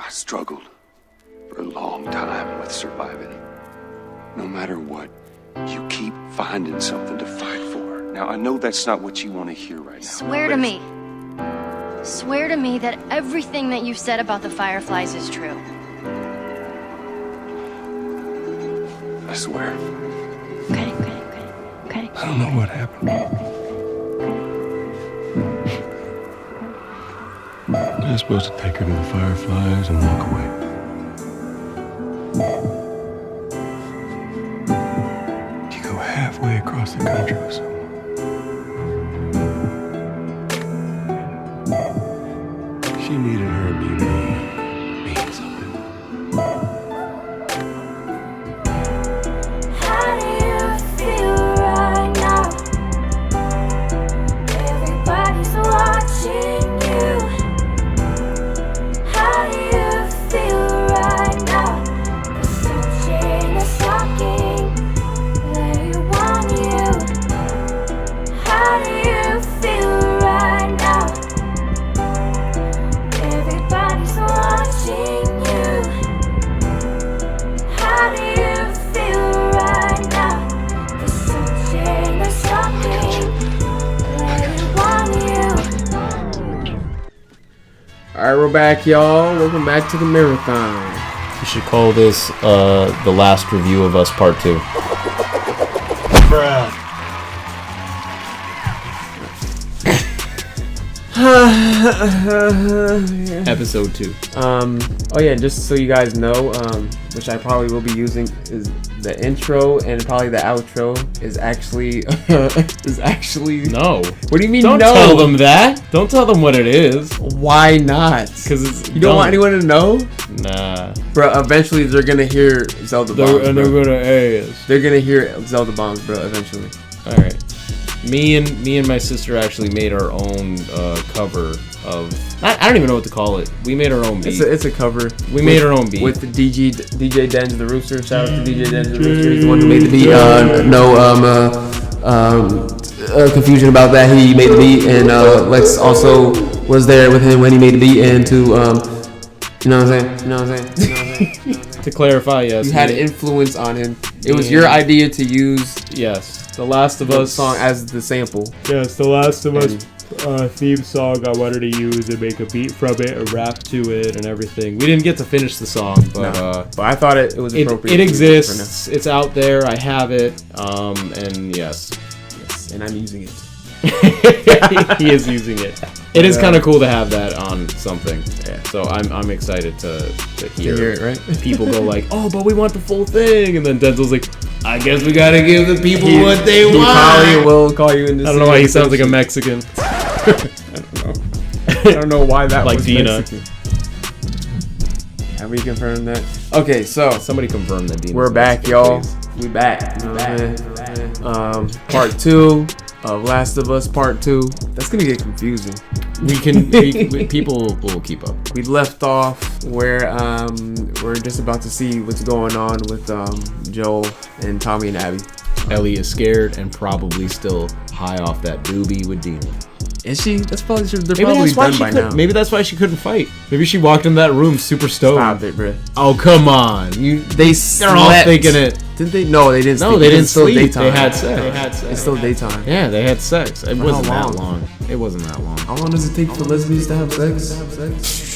I struggled for a long time with surviving. No matter what, you keep finding something to fight for. Now, I know that's not what you want to hear right now. Swear to me. Swear to me that everything that you've said about the Fireflies is true. I swear. Okay. I don't know what happened. I was supposed to take her to the Fireflies and walk away. You go halfway across the country with someone. She needed her to be mean something. How do you feel right now? Everybody's watching you. How do you feel right now? The sunshine is shocking. They want you. How do you feel right now? Everybody's watching you. How do you feel right now? The sunshine is shocking. They want you. Alright, we're back, y'all. Welcome back to the marathon. You should call this the last review of us part 2. Bruh. Episode 2. Oh yeah, just so you guys know, which I probably will be using, is the intro and probably the outro is actually No. What do you mean Don't no? tell them that. Don't tell them what it is. Why not? Because it's You don't want anyone to know? Nah. Bro, eventually they're gonna hear Zelda bombs, They're bro. gonna ask. They're gonna hear Zelda bombs, bro, eventually. Alright. Me and my sister actually made our own cover of... I don't even know what to call it. We made our own beat. It's a cover. We made our own beat. With the DJ Denz The Rooster. Shout out to DJ Denz The Rooster. He's the one who made the beat. Confusion about that. He made the beat, and Lex also was there with him when he made the beat, and to you know what I'm saying? To clarify, yes. You had influence on him. It was your idea to use Yes. The Last of the Us song as the sample. Yes, The Last of Us theme song I wanted to use and make a beat from it, a rap to it, and everything. We didn't get to finish the song, but But I thought it was appropriate. It exists. It's out there. I have it. And yes, and I'm using it. he is using it. It is kind of cool to have that on something. Yeah. So I'm excited to hear it, right? People go like, oh, but we want the full thing, and then Denzel's like, I guess we gotta give the people what they want. He probably will call you in this. I don't know why he sounds like a Mexican. I don't know why that like was Dina. Mexican. Have we confirmed that? Okay, so Somebody confirm that Dina. we're back, y'all. We back. Part 2 of Last of Us Part 2. That's gonna get confusing. People will keep up. We left off where we're just about to see what's going on with Joel and Tommy and Abby. Ellie is scared and probably still high off that doobie with Dina. Is she? That's probably they're Maybe probably that's why done she by couldn't. now. Maybe that's why she couldn't fight. Maybe she walked in that room super stoned. Stop it, bro. Oh come on! They're all thinking it. Didn't they? No, they didn't. No, sleep. they didn't It's still sleep. daytime. They had sex. It's still daytime. Yeah, they had sex. It wasn't how that long. It wasn't that long. How long does it take for lesbians to have sex?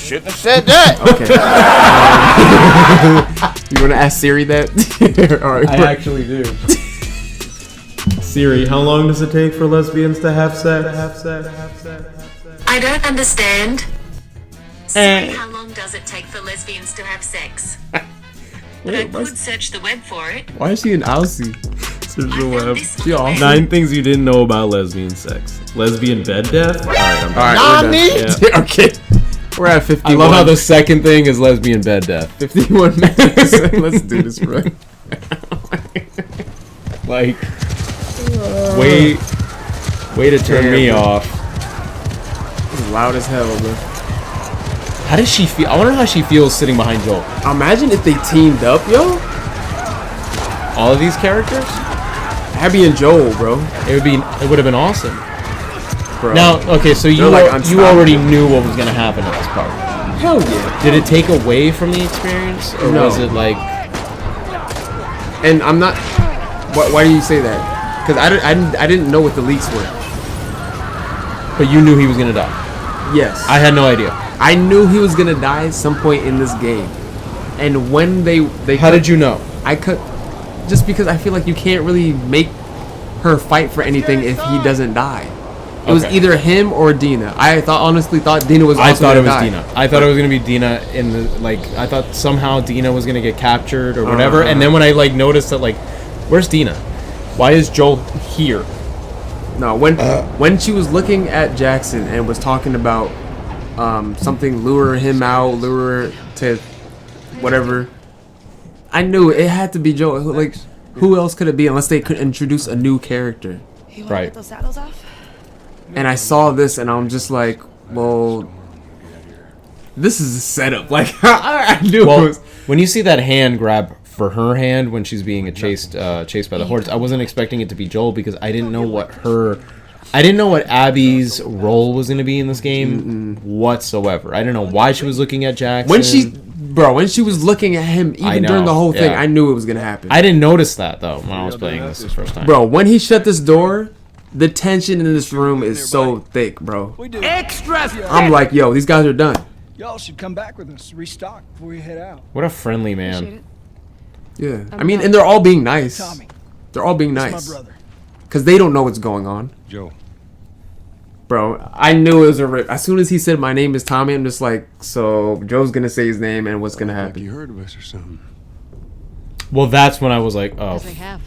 Shouldn't have said that. Okay. You want to ask Siri that? I actually do. Siri, how long does it take for lesbians to have sex? I don't understand. Siri, how long does it take for lesbians to have sex? But I could search the web for it. Why is she an Aussie? Search I the found web. this on She the awesome. web. 9 things you didn't know about lesbian sex. Lesbian bed death? Alright, I'm done. Alright, we're done. Yeah. Okay. We're at 51. I love how the second thing is lesbian bed death. 51 minutes. Let's do this, bro. Like, way to turn me off. It's loud as hell, bro. How does she feel? I wonder how she feels sitting behind Joel. Imagine if they teamed up, yo. All of these characters? Abby and Joel, bro. It would have been awesome. Bro. Now, okay, so you like you unstoppable. already knew what was gonna happen in this part. Hell yeah. Did it take away from the experience, or No. was it like? And I'm not. Why do you say that? Because I didn't know what the leaks were. But you knew he was gonna die. Yes. I had no idea. I knew he was gonna die at some point in this game. And when they How did you know? I could, just because I feel like you can't really make her fight for anything if he doesn't die. It was Okay. either him or Dina. I honestly thought Dina was. I Also thought it gonna was die. Dina. I thought it was gonna be Dina in the I thought somehow Dina was gonna get captured or whatever. And then when I noticed that where's Dina? Why is Joel here? No, when she was looking at Jackson and was talking about something, lure him out, lure to whatever, I knew it had to be Joel. Like, who else could it be unless they could introduce a new character? Right. Those saddles off? And I saw this and I'm just like, well, this is a setup. Like, I knew it Well, was. when you see that hand grab for her hand when she's being chased by the hordes, I wasn't expecting it to be Joel because I didn't know what Abby's role was going to be in this game whatsoever. I didn't know why she was looking at Jackson. When she was looking at him, even during the whole thing, I knew it was gonna happen. I didn't notice that though when I was playing this the first time. Bro, when he shut this door, the tension in this room is so thick, bro. Extra! I'm like, yo, these guys are done. Y'all should come back with us, restock before you head out. What a friendly man. Yeah, I mean, and they're all being nice. Tommy, They're all being that's nice my brother. because they don't know what's going on. Joe. Bro, I knew it was a rip. As soon as he said my name is Tommy, I'm just like, so Joe's gonna say his name and what's gonna Like happen? you heard of us or something. Well, that's when I was like, oh. We have.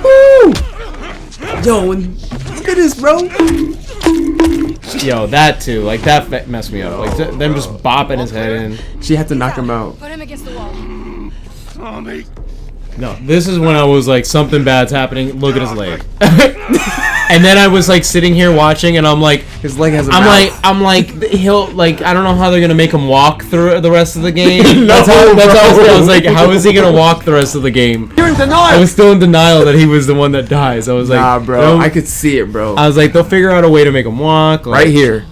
Woo! Yo, and look at this, bro. Yo, that too. Like, that messed me up. Like, them just bopping his head in. She had to knock him out. Put him against the wall. Tommy. No, this is when I was like, something bad's happening. Look at his leg. And then I was like sitting here watching, and I'm like, His leg has a I'm mouth. like, he'll like, I don't know how they're gonna make him walk through the rest of the game. No, that's how bro. I was like, how is he gonna walk the rest of the game? You're in denial. I was still in denial that he was the one that dies. I was like, Nah, bro, no. I could see it, bro. I was like, they'll figure out a way to make him walk. Like, Right here.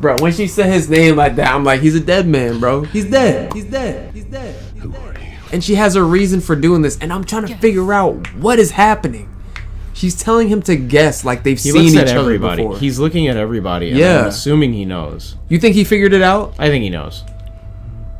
Bro, when she said his name like that, I'm like, he's a dead man, bro. He's dead. He's dead. He's dead. Who are you? And she has a reason for doing this, and I'm trying to figure out what is happening. She's telling him to guess like they've He seen looks each at other everybody. before. He's looking at everybody. And Yeah. I'm assuming he knows. You think he figured it out? I think he knows.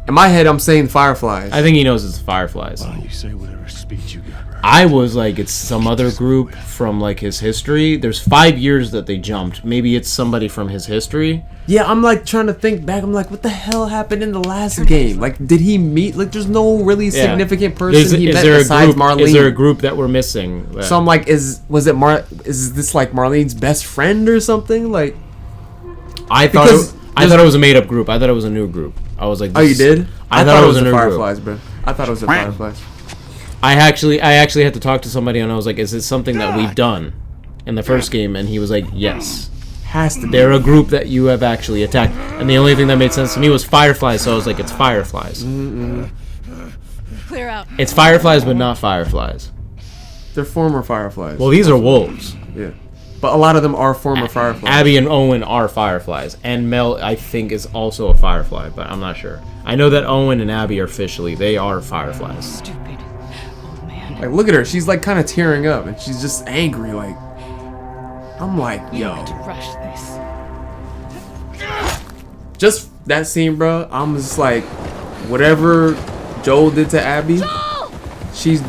In my head, I'm saying fireflies. I think he knows it's Fireflies. Why don't you say whatever speech you got right? I was like, it's some other group from like his history. There's 5 years that they jumped. Maybe it's somebody from his history. Yeah, I'm like trying to think back. I'm like, what the hell happened in the last game? Like, did he meet? Like, there's no really significant person he met besides Marlene. Is there a group that we're missing? So I'm like, is this like Marlene's best friend or something? Like, I thought because it was a made up group. I thought it was a new group. I was like, oh, you did? I thought it was a the new Fireflies, group. bro. I thought it was the Fireflies. I actually had to talk to somebody, and I was like, is it something that we've done in the first game? And he was like, yes. Has to be. They're a group that you have actually attacked. And the only thing that made sense to me was Fireflies, so I was like, it's Fireflies. Clear out. It's Fireflies, but not Fireflies. They're former Fireflies. Well, these are wolves. Yeah. But a lot of them are former Fireflies. Abby and Owen are Fireflies. And Mel, I think, is also a Firefly, but I'm not sure. I know that Owen and Abby are officially, they are Fireflies. Stupid old man. Like, look at her. She's like kind of tearing up, and she's just angry. Like, I'm like, You yo. had to rush this. Just that scene, bro. I'm just like, whatever Joel did to Abby, she's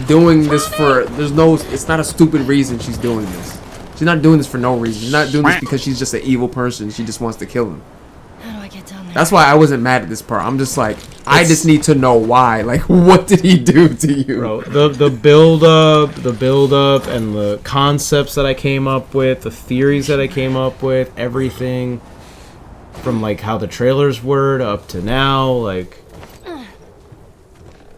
doing this for. It's not a stupid reason she's doing this. She's not doing this for no reason. She's not doing this because she's just an evil person. She just wants to kill him. How do I get down there? That's why I wasn't mad at this part. I'm just like, I just need to know why. Like, what did he do to you? Bro, the build up, and the concepts that I came up with, the theories that I came up with, everything from like how the trailers were up to now, like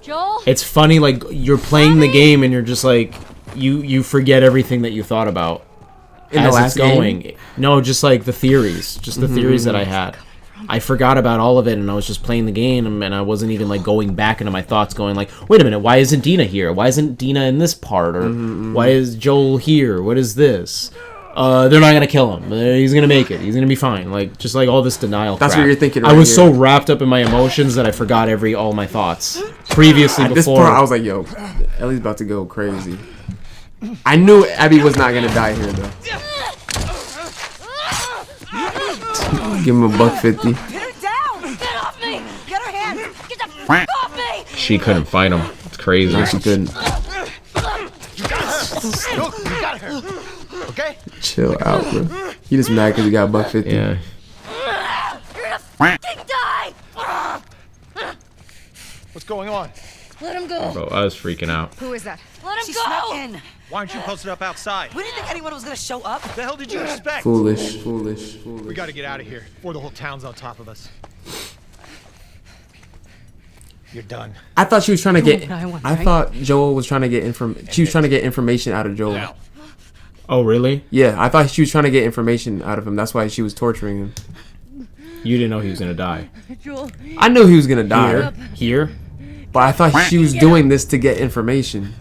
Joel? it's funny. Like you're playing the game and you're just like you forget everything that you thought about In the as last it's going. No, just like the theories, just the theories that I had. I forgot about all of it, and I was just playing the game, and I wasn't even like going back into my thoughts, going like, "Wait a minute, why isn't Dina here? Why isn't Dina in this part? Or why is Joel here? What is this?" They're not gonna kill him. He's gonna make it. He's gonna be fine. Like just like all this denial. That's crap. what you're thinking. I was so wrapped up in my emotions that I forgot all my thoughts previously. At this point, I was like, "Yo, Ellie's about to go crazy." I knew Abby was not gonna die here though. Give him a $1.50. Pin her down! Get off me! Get her hands! Get the f*** off me! She couldn't fight him. It's crazy. No, she couldn't. Look, you got her. Okay? Chill out, bro. He just mad because he got $1.50. Yeah. You're gonna f***ing die! What's going on? Let him go. Bro, I was freaking out. Who is that? Let him go! In. Why aren't you posted up outside? We didn't think anyone was gonna show up. What the hell did you expect? Foolish. We gotta get out of here before the whole town's on top of us. You're done. I thought she was trying to get. what I want, I right? thought Joel was trying to get She was trying to get information out of Joel. Now. Oh, really? Yeah, I thought she was trying to get information out of him. That's why she was torturing him. You didn't know he was gonna die. Joel. I knew he was gonna die, Here? but I thought she was doing this to get information.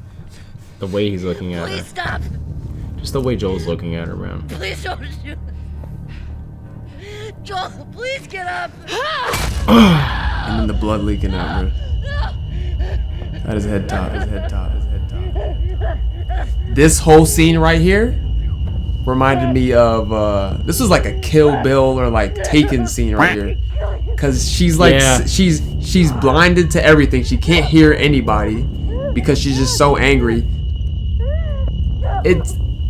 The way he's looking at Please her. stop. Just the way Joel's looking at her, man. Please don't shoot. Joel, please get up. And then the blood leaking out, bro. That is head top. This whole scene right here reminded me of this was like a Kill Bill or like Taken scene right here, cause she's like she's blinded to everything. She can't hear anybody because she's just so angry.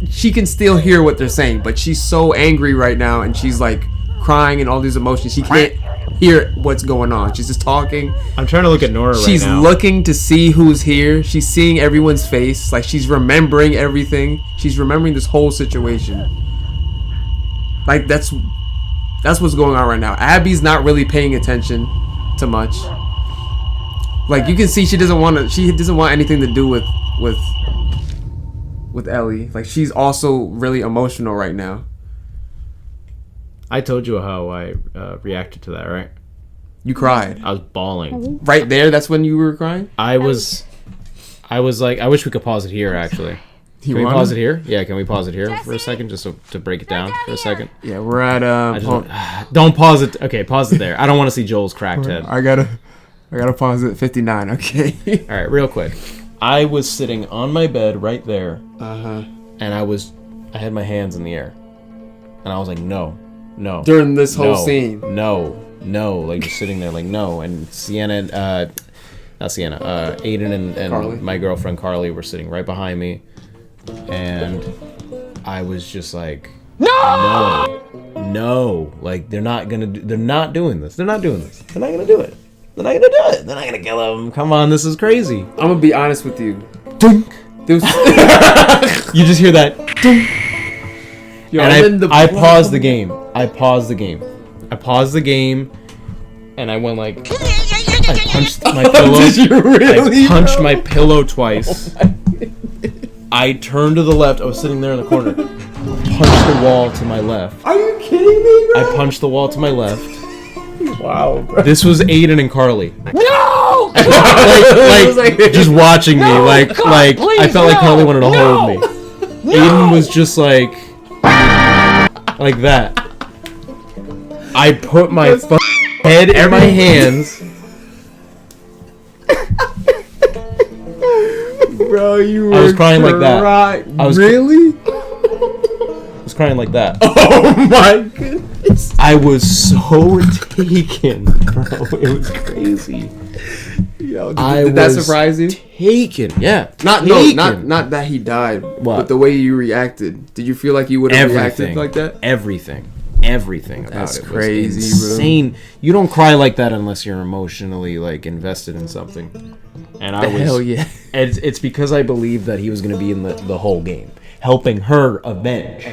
She can still hear what they're saying, but she's so angry right now, and she's like crying and all these emotions. She can't hear what's going on. She's just talking. I'm trying to look at Nora right now. She's looking to see who's here. She's seeing everyone's face. Like she's remembering everything. She's remembering this whole situation. Like that's what's going on right now. Abby's not really paying attention to much. Like you can see she doesn't want anything to do with Ellie. Like she's also really emotional right now. I told you how I reacted to that, right? You cried. I was bawling. Right there, that's when you were crying? I was like, I wish we could pause it here, actually. Can we pause it here? Yeah, can we pause it here for a second, just to break it down for a second? Yeah, we're at don't pause it. Okay, pause it there. I don't want to see Joel's cracked head. I gotta pause it at 59. Okay. All right, real quick. I was sitting on my bed right there, and I had my hands in the air, and I was like, no. During this whole scene. No, like just sitting there, like no. And Aiden and my girlfriend Carly were sitting right behind me, and I was just like, no, like they're not doing this. They're not gonna do it. They're not gonna kill him. Come on, this is crazy. I'm gonna be honest with you. Dunk. You just hear that. Dunk. Yo, and I paused the game. I paused the game, and I went like, I punched my pillow. Did you really? I punched my pillow twice. I turned to the left. I was sitting there in the corner. Punched the wall to my left. Are you kidding me, bro? I punched the wall to my left. Wow, bro. This was Aiden and Carly. No! like just watching me. Like I felt like Carly wanted to hold me. Aiden was just like that. I put my head in my hands. Bro, you were I was crying like that. I was crying like that. Oh my goodness. I was so taken, bro. It was crazy. Yo, did that surprise you? Taken, yeah. Not that he died, but the way you reacted. Did you feel like you would have reacted like that? Everything about That's it crazy, was insane. Bro. You don't cry like that unless you're emotionally like invested in something. And hell yeah. It's because I believed that he was going to be in the whole game, helping her avenge,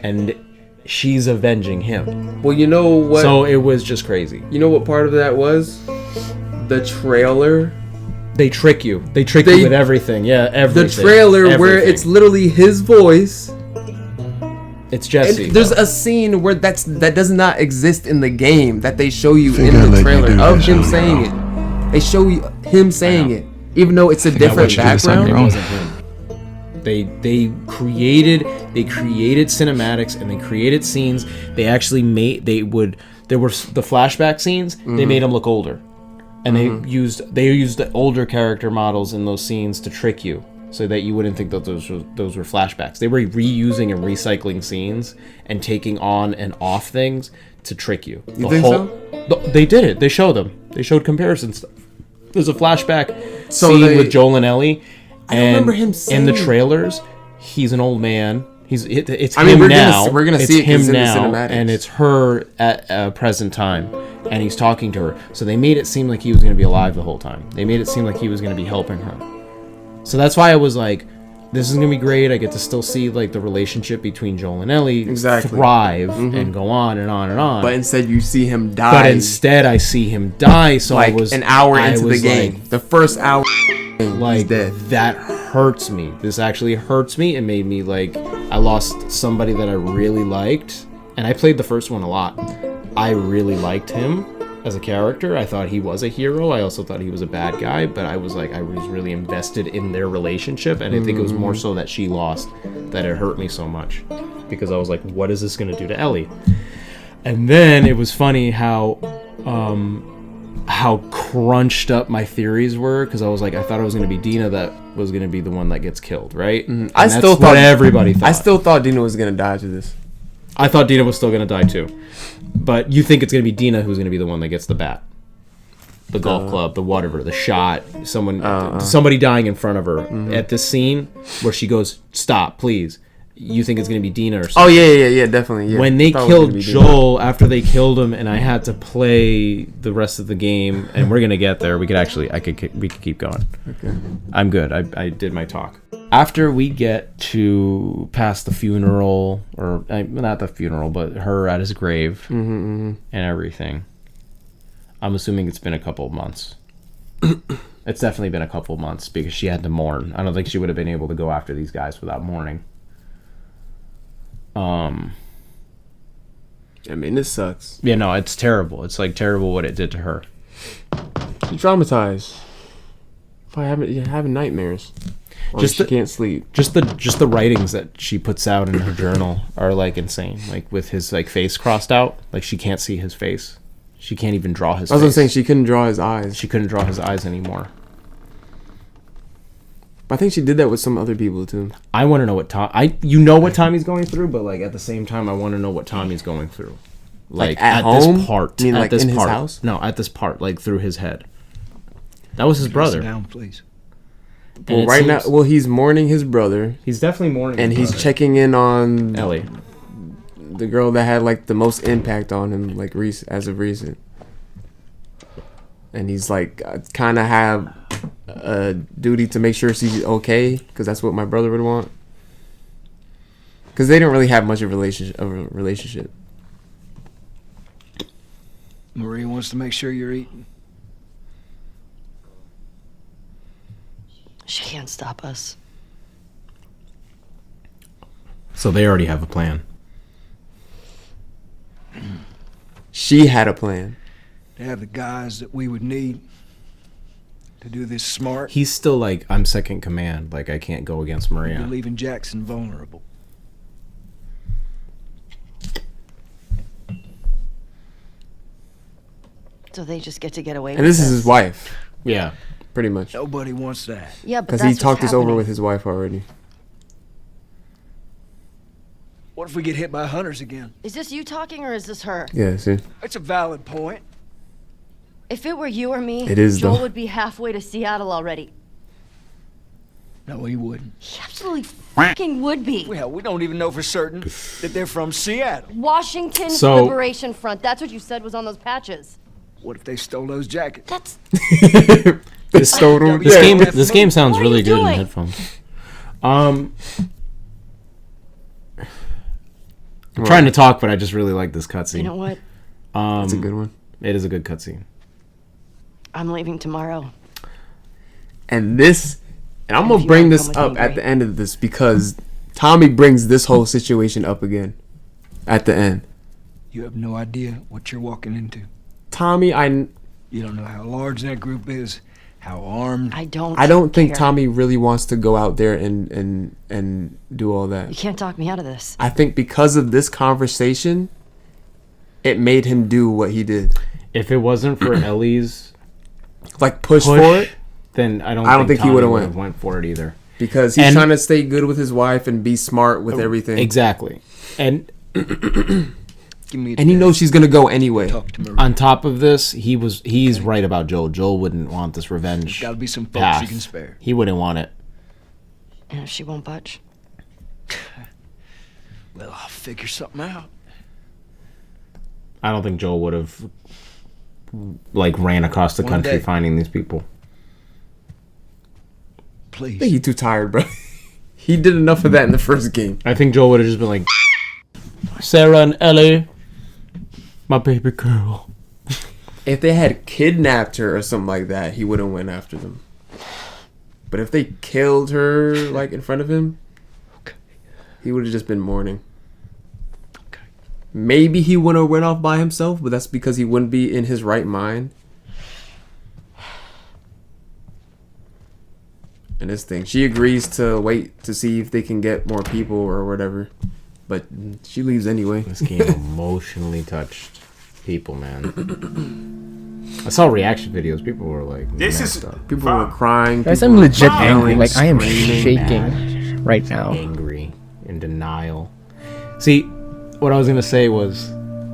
and she's avenging him. Well, you know what? So it was just crazy. You know what part of that was? The trailer. They trick you. They trick you with everything. Yeah, everything. The trailer where it's literally his voice. It's Jesse. And there's a scene where that does not exist in the game that they show you in the trailer of him saying it. They show you him saying it, even though it's a different background. It wasn't him. They created cinematics and they created scenes. They actually made there were the flashback scenes. They made them look older, and they used the older character models in those scenes to trick you, so that you wouldn't think that those were flashbacks. They were reusing and recycling scenes and taking on and off things to trick you. You think so? They did it. They showed them. They showed comparison stuff. There's a flashback scene with Joel and Ellie. And I remember him saying in the trailers, he's an old man. It's I mean, him we're now. We're gonna see it him in now, the cinematics. and it's her at present time, and he's talking to her. So they made it seem like he was going to be alive the whole time. They made it seem like he was going to be helping her. So that's why I was like, this is going to be great. I get to still see like the relationship between Joel and Ellie thrive and go on and on and on. But instead, you see him die. But instead, I see him die. So like I was an hour into the game. Like, the first hour, like that hurts me. This actually hurts me. It made me like I lost somebody that I really liked, and I played the first one a lot. I really liked him as a character. I thought he was a hero. I also thought he was a bad guy, but I was really invested in their relationship, and I think it was more so that she lost that it hurt me so much, because I was like, what is this going to do to Ellie? And then it was funny how crunched up my theories were, because I was like, I thought it was going to be Dina that was going to be the one that gets killed, right? I still thought everybody thought. I still thought Dina was going to die to this. I thought Dina was still going to die too. But you think it's going to be Dina who's going to be the one that gets the bat, the golf club, the whatever, the shot, somebody dying in front of her at this scene where she goes, "Stop, please." You think it's going to be Dina or something? Oh yeah, definitely. Yeah. When they killed Joel, after they killed him, and I had to play the rest of the game, and we're going to get there. We could keep going. Okay. I'm good. I did my talk. After we get to past the funeral, or not the funeral, but her at his grave and everything, I'm assuming it's been a couple of months. It's definitely been a couple of months, because she had to mourn. I don't think she would have been able to go after these guys without mourning. I mean, this sucks. Yeah, no, it's terrible. It's like terrible what it did to her. She's traumatized. Probably having nightmares. She can't sleep. Just the writings that she puts out in her journal are like insane. Like with his like face crossed out, like she can't see his face. She can't even draw his face. I was saying she couldn't draw his eyes. She couldn't draw his eyes anymore. I think she did that with some other people too. I want to know what what Tommy's going through, but like at the same time, I want to know what Tommy's going through. Like at home? This part. You mean at like this in part. His house? No, at this part, like through his head. That was his brother. Sit down, please. Well, right now, he's mourning his brother. He's definitely mourning, and he's checking in on Ellie, the girl that had like the most impact on him, like as of recent. And he's like, kind of have a duty to make sure she's okay, because that's what my brother would want. Because they don't really have much of a relationship. Maria wants to make sure you're eating. She can't stop us. So they already have a plan. She had a plan. To have the guys that we would need to do this smart. He's still like, I'm second command. Like, I can't go against Maria. You're leaving Jackson vulnerable. So they just get to get away with And this is his wife. Yeah. Pretty much. Nobody wants that. Yeah, but because he talked this over with his wife already. What if we get hit by hunters again? Is this you talking or is this her? Yeah, see? It's a valid point. If it were you or me, it is, Joel though. would be halfway to Seattle already. No, he wouldn't. He absolutely fucking would be. Well, we don't even know for certain that they're from Seattle. Washington Liberation Front. That's what you said was on those patches. What if they stole those jackets? That's... This game sounds really good in headphones. I'm trying to talk, but I just really like this cutscene. You know what? It's a good one. It is a good cutscene. I'm leaving tomorrow. And I'm going to bring this up at the end of this, because Tommy brings this whole situation up again at the end. You have no idea what you're walking into. Tommy, You don't know how large that group is, how armed. I don't think care. Tommy really wants to go out there and do all that. You can't talk me out of this. I think because of this conversation, it made him do what he did. If it wasn't for Ellie's like push for it, then I don't think he would have went for it either. Because he's trying to stay good with his wife and be smart with everything. Exactly. And he knows she's gonna go anyway. On top of this, he's right about Joel. Joel wouldn't want this revenge. There's gotta be some folks path. you can spare. He wouldn't want it. And if she won't budge? Well, I'll figure something out. I don't think Joel would have ran across the country finding these people. Please. I think he's too tired, bro. He did enough of that in the first game. I think Joel would have just been like, Sarah and Ellie, my baby girl. If they had kidnapped her or something like that, he wouldn't went after them. But if they killed her in front of him, he would have just been mourning. Maybe he wouldn't have went off by himself, but that's because he wouldn't be in his right mind. And this thing, she agrees to wait to see if they can get more people or whatever, but she leaves anyway. This game emotionally touched people, man. I saw reaction videos. People were like, people were crying. Guys, I'm legit angry. Like, I am shaking right now. Angry, in denial. See, what I was gonna say was,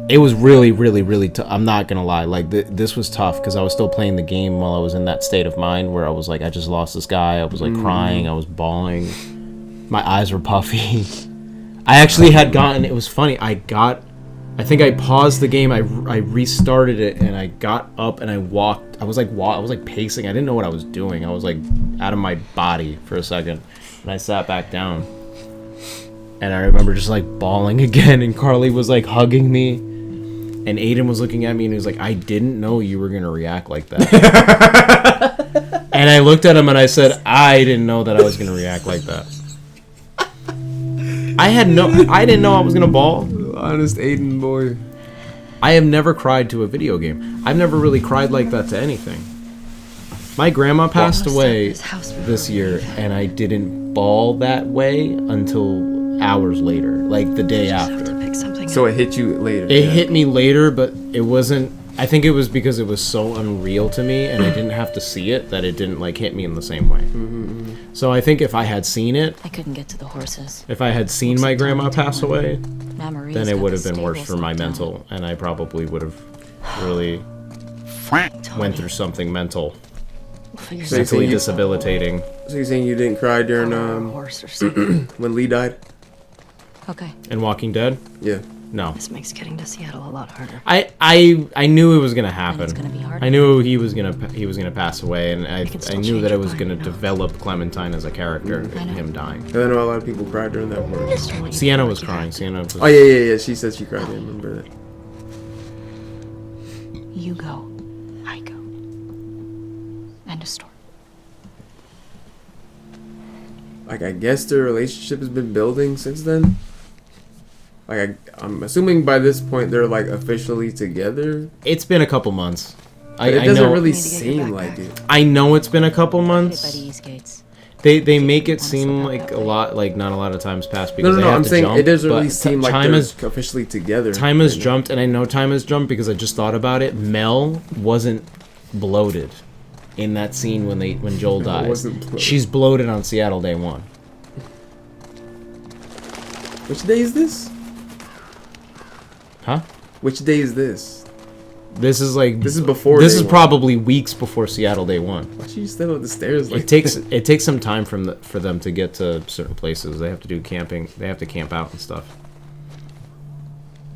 it was really, really, really tough. I'm not gonna lie. Like, this was tough because I was still playing the game while I was in that state of mind where I was like, I just lost this guy. I was like crying. I was bawling. My eyes were puffy. I actually had gotten. It was funny. I think I paused the game. I restarted it and I got up and I walked. I was like pacing. I didn't know what I was doing. I was like out of my body for a second, and I sat back down. And I remember just like bawling again, and Carly was like hugging me, and Aiden was looking at me and he was like, I didn't know you were gonna react like that. And I looked at him and I said, I didn't know that I was gonna react like that. I didn't know I was gonna bawl. Honest Aiden boy. I have never cried to a video game. I've never really cried like that to anything. My grandma passed away this year, and I didn't bawl that way until hours later, like the day after. So it hit you later. It hit me later, but it wasn't. I think it was because it was so unreal to me, and I didn't have to see it, that it didn't like hit me in the same way. So I think if I had seen it, I couldn't get to the horses. if I had seen my grandma pass away, Marie's then it got would the have been worse stables for my locked down. mental, and I probably would have really went through something mental. Mentally debilitating. So you're saying you didn't cry during when Lee died? Okay. In Walking Dead? Yeah. No. This makes getting to Seattle a lot harder. I knew it was gonna happen. it's gonna be hard. I knew he was gonna pass away, and I knew that it was gonna develop Clementine as a character and him dying. I know a lot of people cried during that part. Sienna was crying. Sienna was. Oh yeah. She said she cried. I remember that. You go. I go. End of story. Like, I guess their relationship has been building since then. Like, I'm assuming by this point they're like officially together. It's been a couple months. It doesn't really seem like it. I know it's been a couple By months. the east gates. They make it seem like a lot, like not a lot of times passed because they have I'm to saying jump, it doesn't really but seem like time they're has officially together. Time has jumped, and I know time has jumped because I just thought about it. Mel wasn't bloated in that scene when Joel dies. wasn't bloated. She's bloated on Seattle Day 1. Which day is this? Huh? Which day is this? This is before. This day is one. probably weeks before Seattle Day 1. Why should you stand up the stairs? Like It takes some time for them to get to certain places. They have to do camping. They have to camp out and stuff.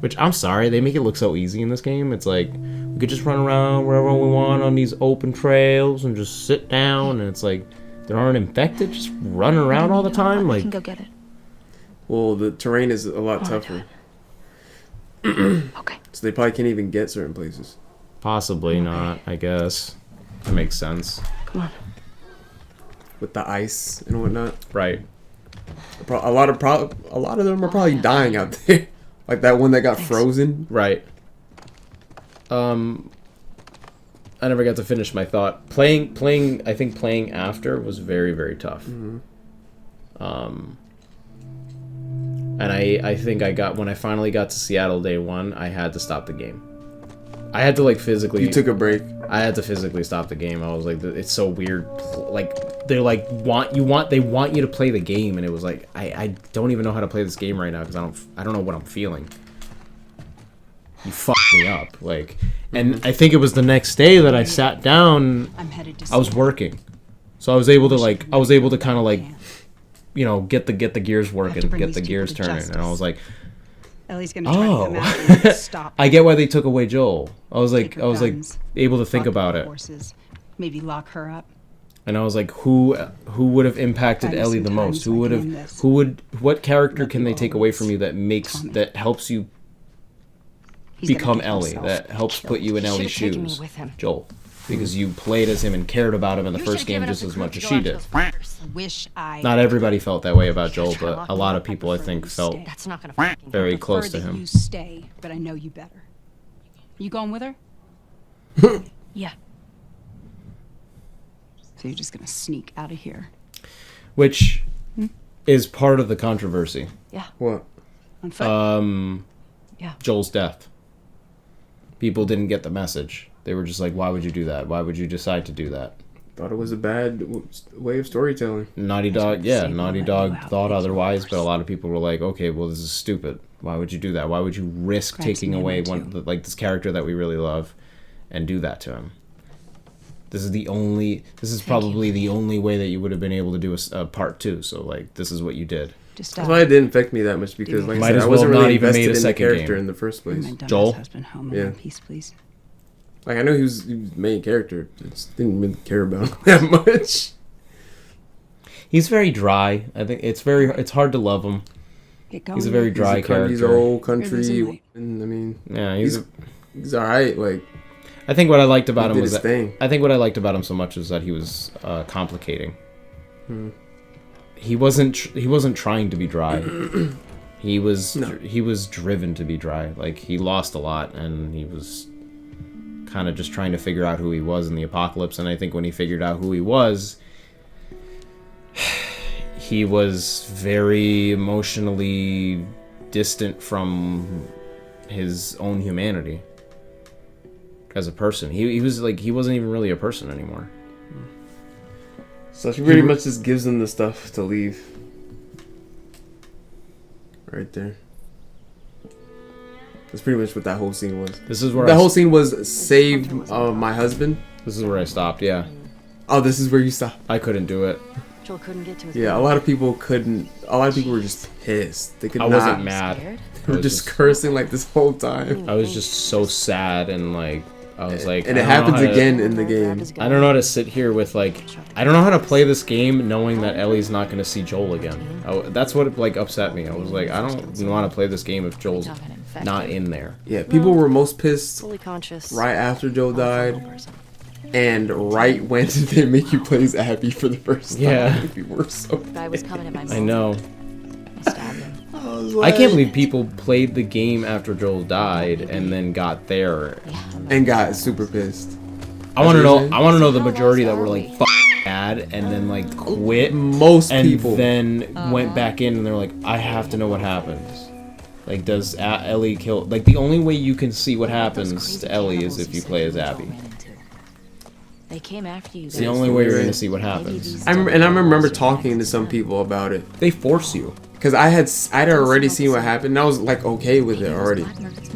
Which, I'm sorry, they make it look so easy in this game. It's like we could just run around wherever we want on these open trails and just sit down, and it's like they aren't infected. Just run around all the time. I Like, can go get it. Well, the terrain is a lot tougher. Okay. So they probably can't even get certain places. possibly not. I guess that makes sense. Come on. With the ice and whatnot. Right. A lot of them are probably dying out there. Like that one that got frozen. Right. never got to finish my thought. Playing. I think playing after was very, very tough. And I think when I finally got to Seattle day 1, I had to stop the game. I had to like physically. You took a break. I had to physically stop the game. I was like, it's so weird. Like they're like they want you to play the game, and it was like I don't even know how to play this game right now because I don't know what I'm feeling. You fucked me up, like, and I think it was the next day that I sat down. I was working, so I was able to kind of like, you know, get the gears working, get the gears turning, and I was like, Ellie's gonna try to get them out. Stop. I get why they took away Joel. I was like able to think about it. Horses. Maybe lock her up. And I was like, who would have impacted Ellie the most? What character can they take away from you that helps you become Ellie, that helps put you in Ellie's shoes? Joel. Because you played as him and cared about him in the first game just as much as she did. Not everybody felt that way about Joel, but a lot of people I think felt very close to him. You stay, but I know you better. You going with her? Yeah. So you're just gonna sneak out of here? Which is part of the controversy. Yeah. What? On foot? Yeah. Joel's death. People didn't get the message. They were just like, why would you do that? Why would you decide to do that? Thought it was a bad way of storytelling. Naughty Dog thought otherwise, but a lot of people were like, okay, well, this is stupid. Why would you do that? Why would you risk taking away this character that we really love and do that to him? This is probably the only way that you would have been able to do a part 2. So like, this is what you did. That's why it didn't affect me that much because like I said, I wasn't really invested in the character in the first place. Joel? Yeah. Peace, please. Like I know he was main character. I just didn't really care about him that much. He's very dry. I think it's hard to love him. He's a very dry character. He's an old country. I mean, yeah, he's alright. Like, I think what I liked about him was that I think what I liked about him so much was that he was complicating. He wasn't trying to be dry. He was driven to be dry. Like he lost a lot, and he was kind of just trying to figure out who he was in the apocalypse. And I think when he figured out who he was very emotionally distant from his own humanity as a person. He wasn't even really a person anymore. So she pretty much just gives them the stuff to leave. Right there. That's pretty much what that whole scene was. This is where that whole scene was save my husband. This is where I stopped. Yeah. Oh, this is where you stopped. I couldn't do it. Joel couldn't get to his a lot of people couldn't. A lot of people were just pissed. They could not. I wasn't mad. They were just cursing like this whole time. I was just so sad and like I was like. And it happens again in the game. I don't know how to sit here with like. I don't know how to play this game knowing that Ellie's not going to see Joel again. That's what like upset me. I was like, I don't want to play this game if Joel's not in there. Yeah, people were most pissed right after Joel died, and right when they make you play as Abby for the first time. Yeah, people were so pissed. I know. I can't believe people played the game after Joel died and then got there and got super pissed. I want to know the majority that were like mad and then like quit. Most people then went back in and they're like, I have to know what happens. Like, does Ellie kill? Like, the only way you can see what happens to Ellie is if you play as Abby. They came after you. It's the only way you're gonna see what happens. I remember talking to some people about it. They force you. Because I'd already seen what happened, and I was like okay with it already.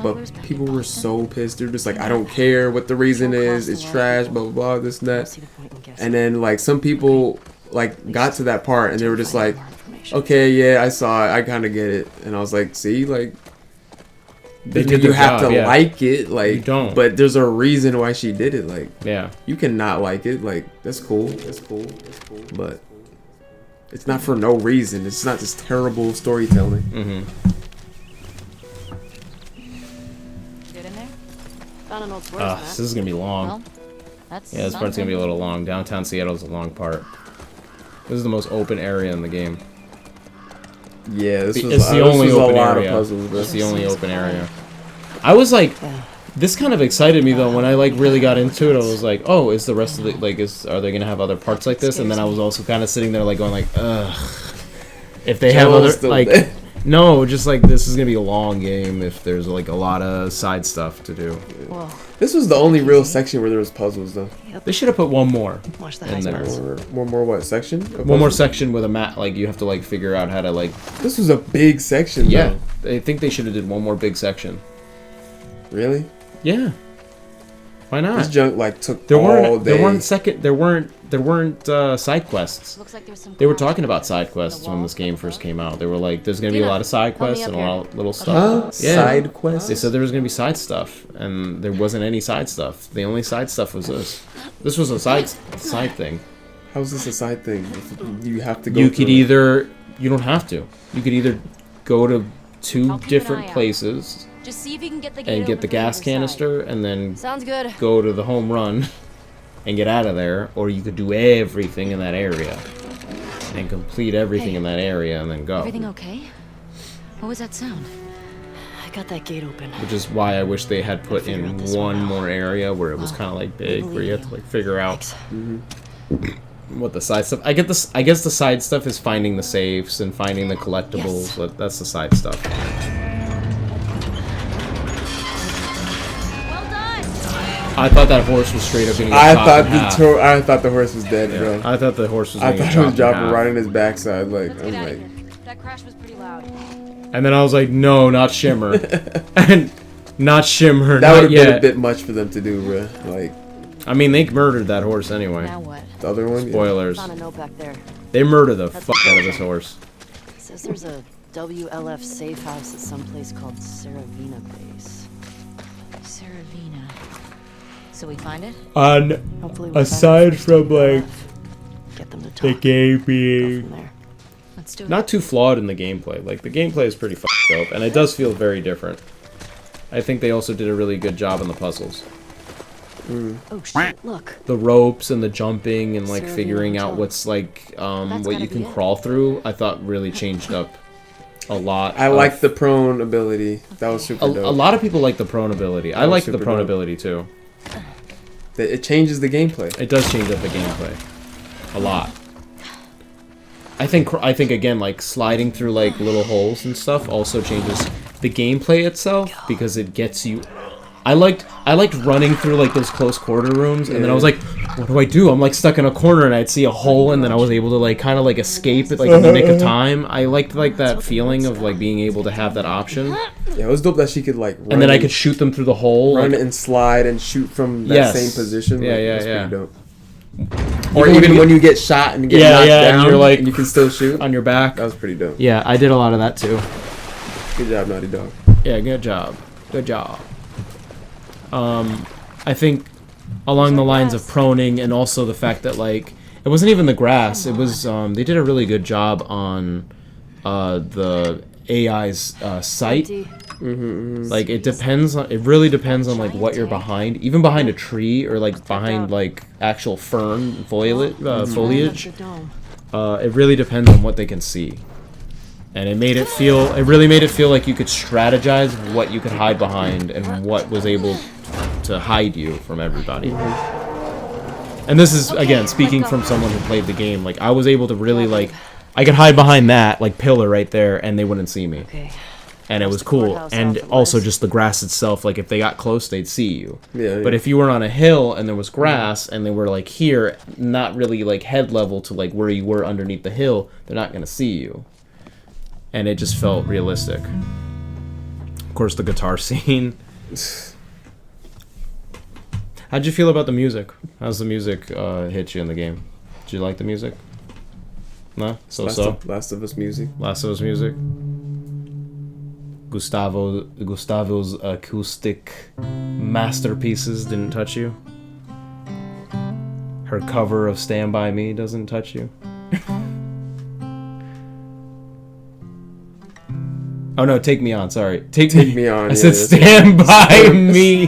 But people were so pissed. They're just like, I don't care what the reason is. It's trash, blah blah blah, this and that. And then like some people like got to that part and they were just like, okay, yeah, I saw it. I kind of get it. And I was like, see, like, you have to like it, like, you don't. But there's a reason why she did it, like, yeah, you cannot like it, like, that's cool, but it's not for no reason. It's not just terrible storytelling. Get in there. Found an old sports map. This is gonna be long. Well, that's this part's gonna be a little long. Downtown Seattle's a long part. This is the most open area in the game. Yeah, it's the only open area. It's the only open area. I was like, This kind of excited me though when I like really got into it. I was like, oh, is the rest of the like are they gonna have other parts like this? And then I was also kind of sitting there like going like, ugh. If they have other like, no, just like this is gonna be a long game if there's like a lot of side stuff to do. Whoa. This was the only real section where there was puzzles though. They should have put one more. Watch the in there. One more what section? One more section with a map. Like you have to like figure out how to like. This was a big section. Yeah, though. I think they should have did one more big section. Really? Yeah. Why not? This junk like took there all day. There weren't side quests. Looks like there's some They were talking about side quests when this game first came out. They were like, "There's gonna be a lot of side quests and a lot of little stuff." Yeah. Side quests. They said there was gonna be side stuff, and there wasn't any side stuff. The only side stuff was this. This was a side thing. How is this a side thing? You have to go. You could either. You don't have to. You could either go to two different places. Just see if you can get the and get the gas canister and then sounds good. Go to the home run and get out of there, or you could do everything in that area and complete everything in that area and then go. Everything okay? What was that sound? I got that gate open. Which is why I wish they had put in one more area where it was kind of like big, where you had to like figure out what the side stuff. I guess the side stuff is finding the safes and finding the collectibles. But that's the side stuff. I thought that horse was straight up getting I thought the horse was dead, bro. I thought the horse was. I thought he was dropping right in his backside. Like I'm like. That crash was pretty loud. And then I was like, no, not Shimmer, and not Shimmer. That would have yet. been a bit much for them to do, bro. Like. I mean, they murdered that horse anyway. Now what? The other one. Spoilers. Found a note back there. They murder the fuck out of this horse. It says there's a WLF safe house at some place called Saravina Base. Saravina. So we find it? Aside from like get them to talk. the game being Let's do it. not too flawed in the gameplay. Like the gameplay is pretty fucked up, and it does feel very different. I think they also did a really good job on the puzzles. Oh shit! Look. The ropes and the jumping and like Saravina figuring out Hotel. what's like what gotta you can be it. crawl through. I thought really changed up a lot. I like the prone ability. That was super dope. A lot of people like the prone ability. I like the prone dope. ability too. It changes the gameplay. It does change up the gameplay a lot. I think again, like sliding through like little holes and stuff also changes the gameplay itself because it gets you. I liked running through like those close quarter rooms, and then I was like, what do I do? I'm like stuck in a corner, and I'd see a hole, and then I was able to like kind of like escape it like in the nick of time. I liked like that feeling of like being able to have that option. Yeah, it was dope that she could like run and then I could shoot them through the hole, run like, and slide and shoot from that same position. Yeah, like, yeah, pretty dope. Or even when you get shot and get knocked down, and you're like and you can still shoot on your back. That was pretty dope. Yeah, I did a lot of that too. Good job, Naughty Dog. Yeah, good job. Good job. I think along the lines of proning and also the fact that like it wasn't even the grass. It was they did a really good job on the AI's sight. Like it depends on, it really depends on like what you're behind, even behind a tree or like behind like actual fern foliage. It really depends on what they can see. And it really made it feel like you could strategize what you could hide behind and what was able to hide you from everybody. And this is, again, speaking from someone who played the game, like, I was able to really, like, I could hide behind that, like, pillar right there, and they wouldn't see me. And it was cool. And also just the grass itself, like, if they got close, they'd see you. Yeah, but if you were on a hill and there was grass and they were, like, here, not really, like, head level to, like, where you were underneath the hill, they're not going to see you. And it just felt realistic. Of course, the guitar scene. How'd you feel about the music? How's the music hit you in the game? Did you like the music? No? So-so? Last of Us music. Last of Us music? Gustavo's acoustic masterpieces didn't touch you? Her cover of Stand By Me doesn't touch you? Oh no, Take Me On, sorry. Take Me On. I said Stand By Me.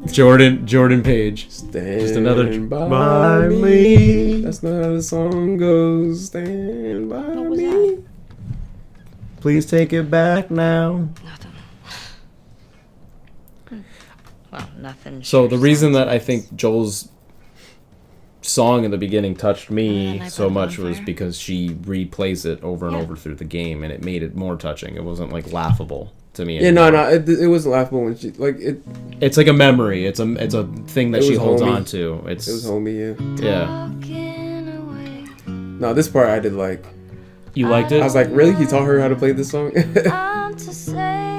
Jordan Page. Stand Just another by me. That's not how the song goes. Stand by me. Please take it back now. Well, nothing. So the reason that I think Joel's song in the beginning touched me so much was because she replays it over and over through the game, and it made it more touching. It wasn't like laughable to me anymore. Yeah, no, it wasn't laughable when she like it. It's like a memory. It's a thing that she holds on to. It was homey, yeah. No, this part I did like. You liked it? I was like, really? He taught her how to play this song?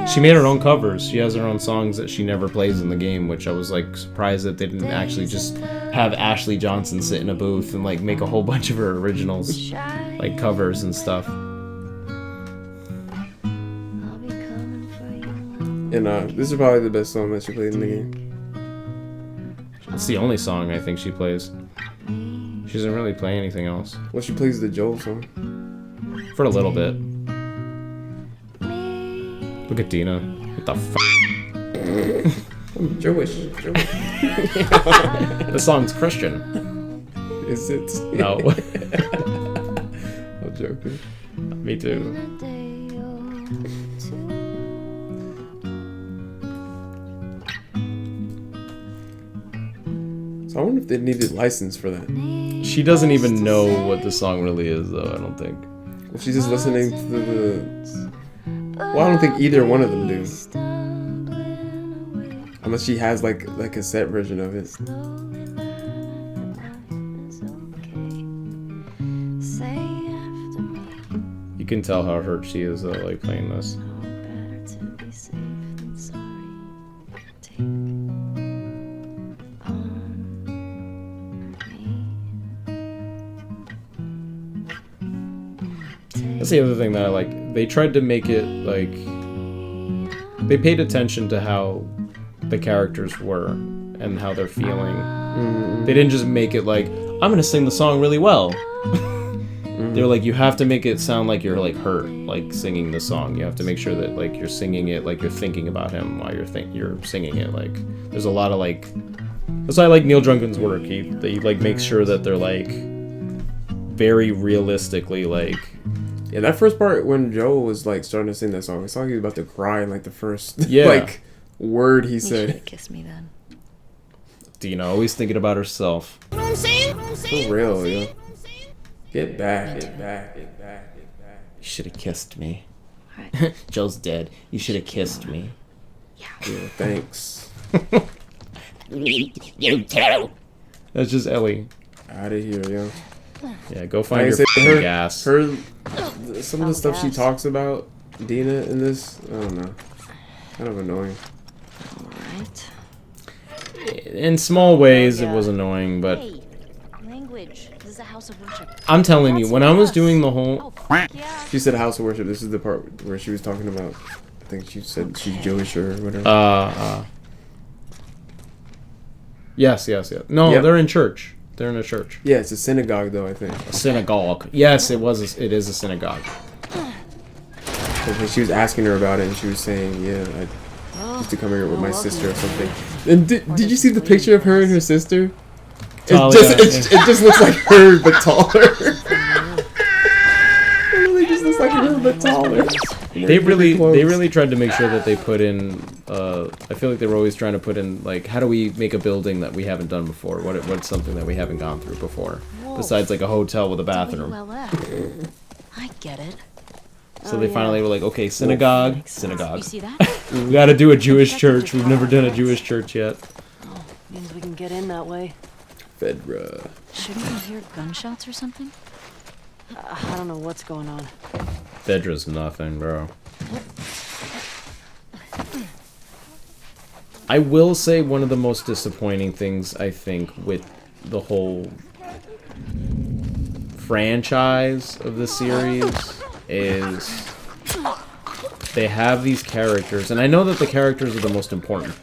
She made her own covers. She has her own songs that she never plays in the game, which I was like surprised that they didn't actually just have Ashley Johnson sit in a booth and like make a whole bunch of her originals, like covers and stuff. And this is probably the best song that she played in the game. It's the only song I think she plays. She doesn't really play anything else. Well, she plays the Joel song. For a little bit. Look at Dina. What the f***? I'm Jewish. The song's Christian. Is it? No. I'm joking. Me too. So I wonder if they needed license for that. She doesn't even know what the song really is, though, I don't think. Well, she's just listening to the... Well, I don't think either one of them do. Unless she has like a cassette version of it. You can tell how hurt she is, though, like playing this. That's the other thing that I like. They tried to make it like they paid attention to how the characters were and how they're feeling. They didn't just make it like, I'm gonna sing the song really well. They're like, you have to make it sound like you're like hurt, like singing the song. You have to make sure that like you're singing it like you're thinking about him while you're singing it. Like there's a lot of like, that's why I like Neil Druckmann's work. He like makes sure that they're like very realistically like. Yeah, that first part when Joel was like starting to sing that song, it's like he was about to cry in like the first like word he said. You should kiss me then. Dina always thinking about herself. You know what I'm saying? For real, yo. Get back. You should have kissed me. Right. Joel's dead. You should have kissed me. Yeah, thanks. You too. That's just Ellie. Out of here, yo. Yeah, go find your fucking gas. Some of the stuff she talks about, Dina, in this, I don't know. Kind of annoying. Alright. In small ways, it was annoying, but... Hey, language. This is a house of worship. I'm telling you, when I was doing the whole... She said house of worship. This is the part where she was talking about, I think she said she's Jewish or whatever. Yes. No, they're in church. They're in a church. Yeah, it's a synagogue, though, I think. A synagogue. Yes, it is a synagogue. Because she was asking her about it, and she was saying, yeah, I used to come here with my sister or something. And did you see the picture of her and her sister? It just looks like her, but taller. It really just looks like her, but taller. They really tried to make sure that they put in. I feel like they were always trying to put in like, how do we make a building that we haven't done before? What's something that we haven't gone through before? Besides like a hotel with a bathroom. I get it. So they finally were like, okay, synagogue. You see that? We got to do a Jewish church. We've never done a Jewish church yet. Oh, means we can get in that way. Fedra. Shouldn't we hear gunshots or something? I don't know what's going on. Fedra's nothing, bro. I will say one of the most disappointing things, I think, with the whole franchise of the series is they have these characters, and I know that the characters are the most important.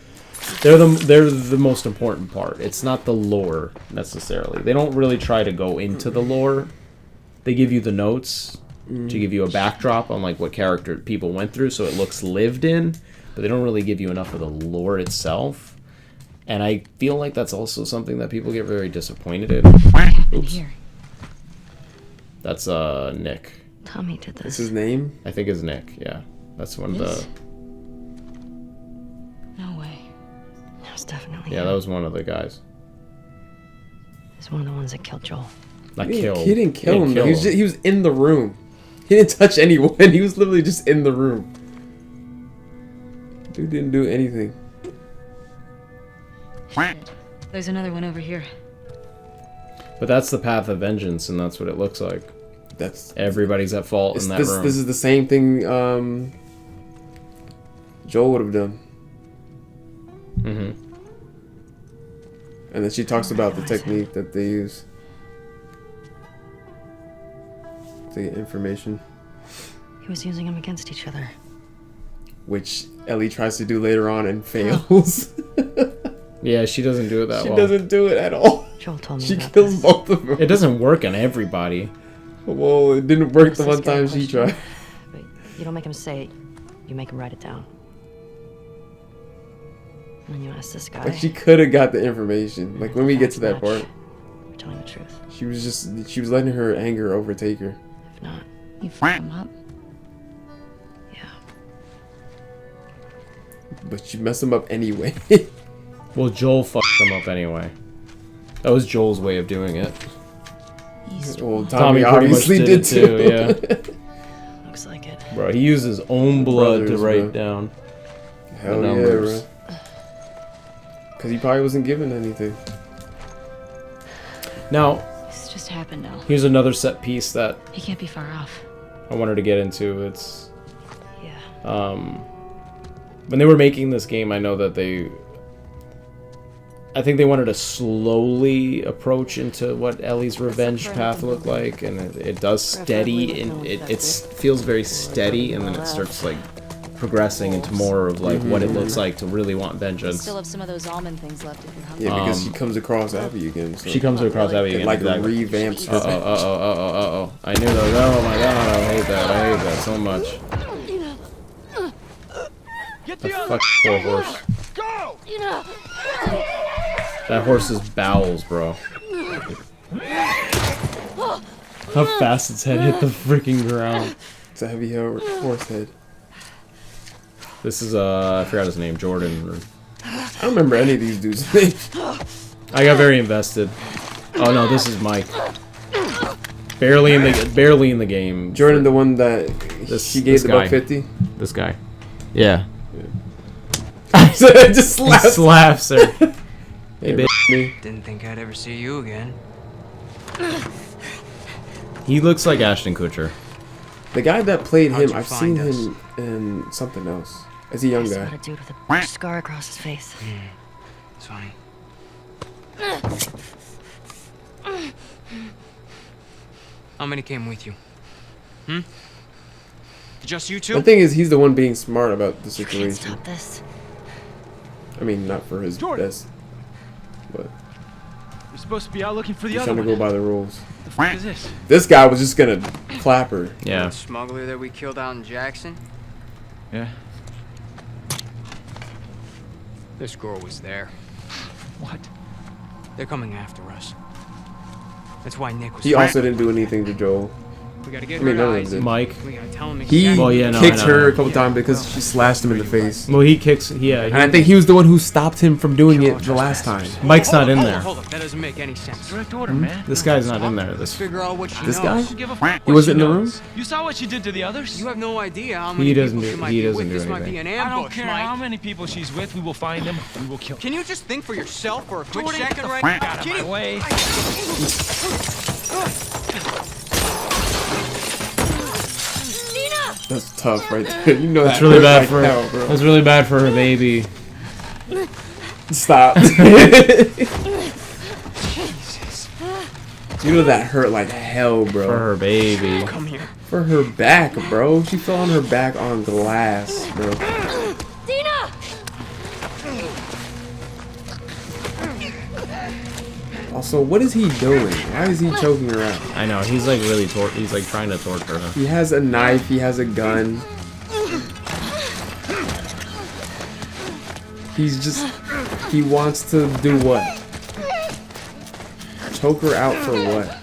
They're the most important part. It's not the lore, necessarily. They don't really try to go into the lore. They give you the notes to give you a backdrop on like what character people went through, so it looks lived in, but they don't really give you enough of the lore itself. And I feel like that's also something that people get very disappointed in. Oops. That's Nick. Tommy did this. That's his name? I think it's Nick, yeah. That's one of the... No way. That was Yeah, that was one of the guys. He's one of the ones that killed Joel. He didn't kill him. He was in the room. He didn't touch anyone. He was literally just in the room. Dude didn't do anything. There's another one over here. But that's the path of vengeance, and that's what it looks like. That's everybody's at fault in that room. This is the same thing Joel would have done. Mm-hmm. And then she talks about the technique that they use to get information. He was using them against each other. Which Ellie tries to do later on and fails. Yeah, she doesn't do it that well. She doesn't do it at all. Joel told me she about kills this. both of them. It doesn't work on everybody. Well, it didn't work the one time she tried. But you don't make him say it. You make him write it down. And then you ask this guy. Like, she could have got the information. Like, when we get to that part. You're telling the truth. She was letting her anger overtake her. If not, you fuck him up. But she messed him up anyway. Well, Joel fucked them up anyway. That was Joel's way of doing it. Well, Tommy obviously did too. Yeah. Looks like it. Bro, he used his own blood to write down Hell the yeah, numbers. bro. Because he probably wasn't given anything. Now, This just happened now. here's another set piece that He can't be far off. I wanted to get into. It's Yeah. when they were making this game, I know that I think they wanted to slowly approach into what Ellie's revenge path looked like, and it does steady, and it feels very steady, and then it starts like progressing into more of like what it looks like to really want vengeance. Still have some of those almond things left if you're hungry. Yeah, because she comes across Abby again. So. She comes across Abby again. Like exactly. revamps. Uh-oh. I knew those. Oh my god, I hate that so much. The fucking poor horse. That horse's bowels, bro. How fast its head hit the freaking ground. It's a heavy horse head. This is I forgot his name, Jordan. I don't remember any of these dudes' names. I got very invested. Oh no, this is Mike. Barely in the game. Jordan, the one that she gave the guy. $150. This guy. Yeah. So it just slaps. He slaps her. Hey, bitch. Didn't think I'd ever see you again. He looks like Ashton Kutcher. The guy that played How'd him, you I've seen find us? him in something else. As a young He's guy. got a dude with a scar across his face. It's funny. How many came with you? Just you two? The thing is, he's the one being smart about the You can't situation. stop this. I mean, not for his best, but You're supposed to be out looking for the he's other trying one. to go by the rules. What the fuck is this? This guy was just gonna clap her. Yeah. The smuggler that we killed out in Jackson? Yeah. This girl was there. What? They're coming after us. That's why Nick was He also didn't do anything to Joel. We gotta get I mean, her none of eyes. them did. Mike. We gotta tell him He exactly. Well, yeah, no, kicked I know. her a couple times because she slashed him in the face. Well, he kicks. Yeah. And I think he was the one who stopped him from doing it the last time. Mike's not in there. Hold up, that doesn't make any sense. Direct order, man. This guy's not in there. Let's figure out what she This knows. guy? Give a fuck He what wasn't she in the room? knows. You saw what she did to the others? You have no idea how He many doesn't people do- she might he be doesn't with. do This might be anything. an I don't ambush, care Mike. how many people she's with. We will find them. We will kill them. Can you just think for yourself for a quick Jordan, second get the right fuck now? out of my way. That's tough right there. You know That's that really hurt bad like for. hell, bro. That's really bad for her baby. Stop. You know that hurt like hell, bro. For her baby. Come here. For her back, bro. She fell on her back on glass, bro. Dina! Also, what is he doing? Why is he choking her out? I know. He's like really. He's like trying to torture her. He has a knife. He has a gun. He's just... He wants to do what? Choke her out for what?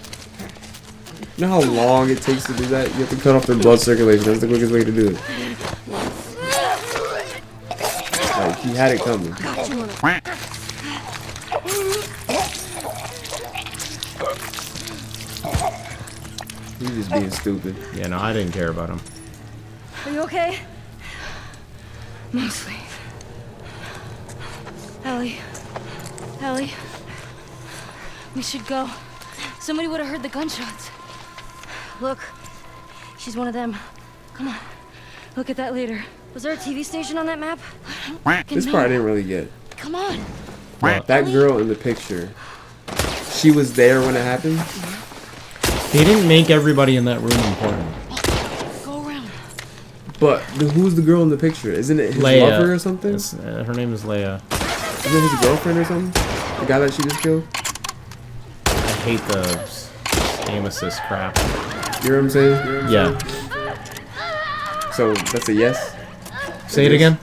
You know how long it takes to do that? You have to cut off their blood circulation. That's the quickest way to do it. Like, he had it coming. He's just being stupid. Yeah, no, I didn't care about him. Are you okay? Mostly. Ellie. We should go. Somebody would have heard the gunshots. Look. She's one of them. Come on. Look at that later. Was there a TV station on that map? This part I didn't really get. Come on. That girl in the picture, she was there when it happened? They didn't make everybody in that room important. Go around. But who's the girl in the picture? Isn't it his lover or something? Her name is Leia. Isn't it his girlfriend or something? The guy that she just killed? I hate the aim assist crap. You know what I'm saying? Yeah. So that's a yes? Say it again?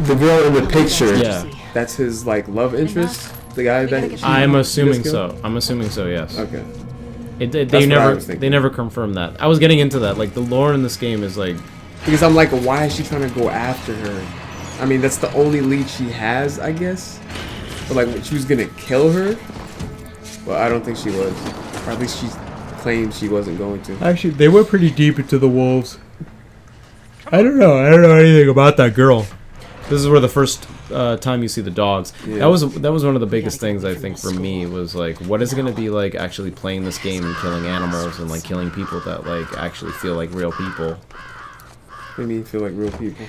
The girl in the picture. Yeah. That's his like love interest? The guy that I'm assuming so. I'm assuming so, yes. Okay. They never confirmed that. I was getting into that. Like, the lore in this game is like... Because I'm like, why is she trying to go after her? I mean, that's the only lead she has, I guess. But like, she was gonna kill her? Well, I don't think she was. Or at least she claimed she wasn't going to. Actually, they went pretty deep into the wolves. I don't know anything about that girl. This is where the first time you see the dogs. Yeah. That was one of the biggest things I think for me was like, what is it gonna be like actually playing this game and killing animals and like killing people that like actually feel like real people? What do you mean feel like real people?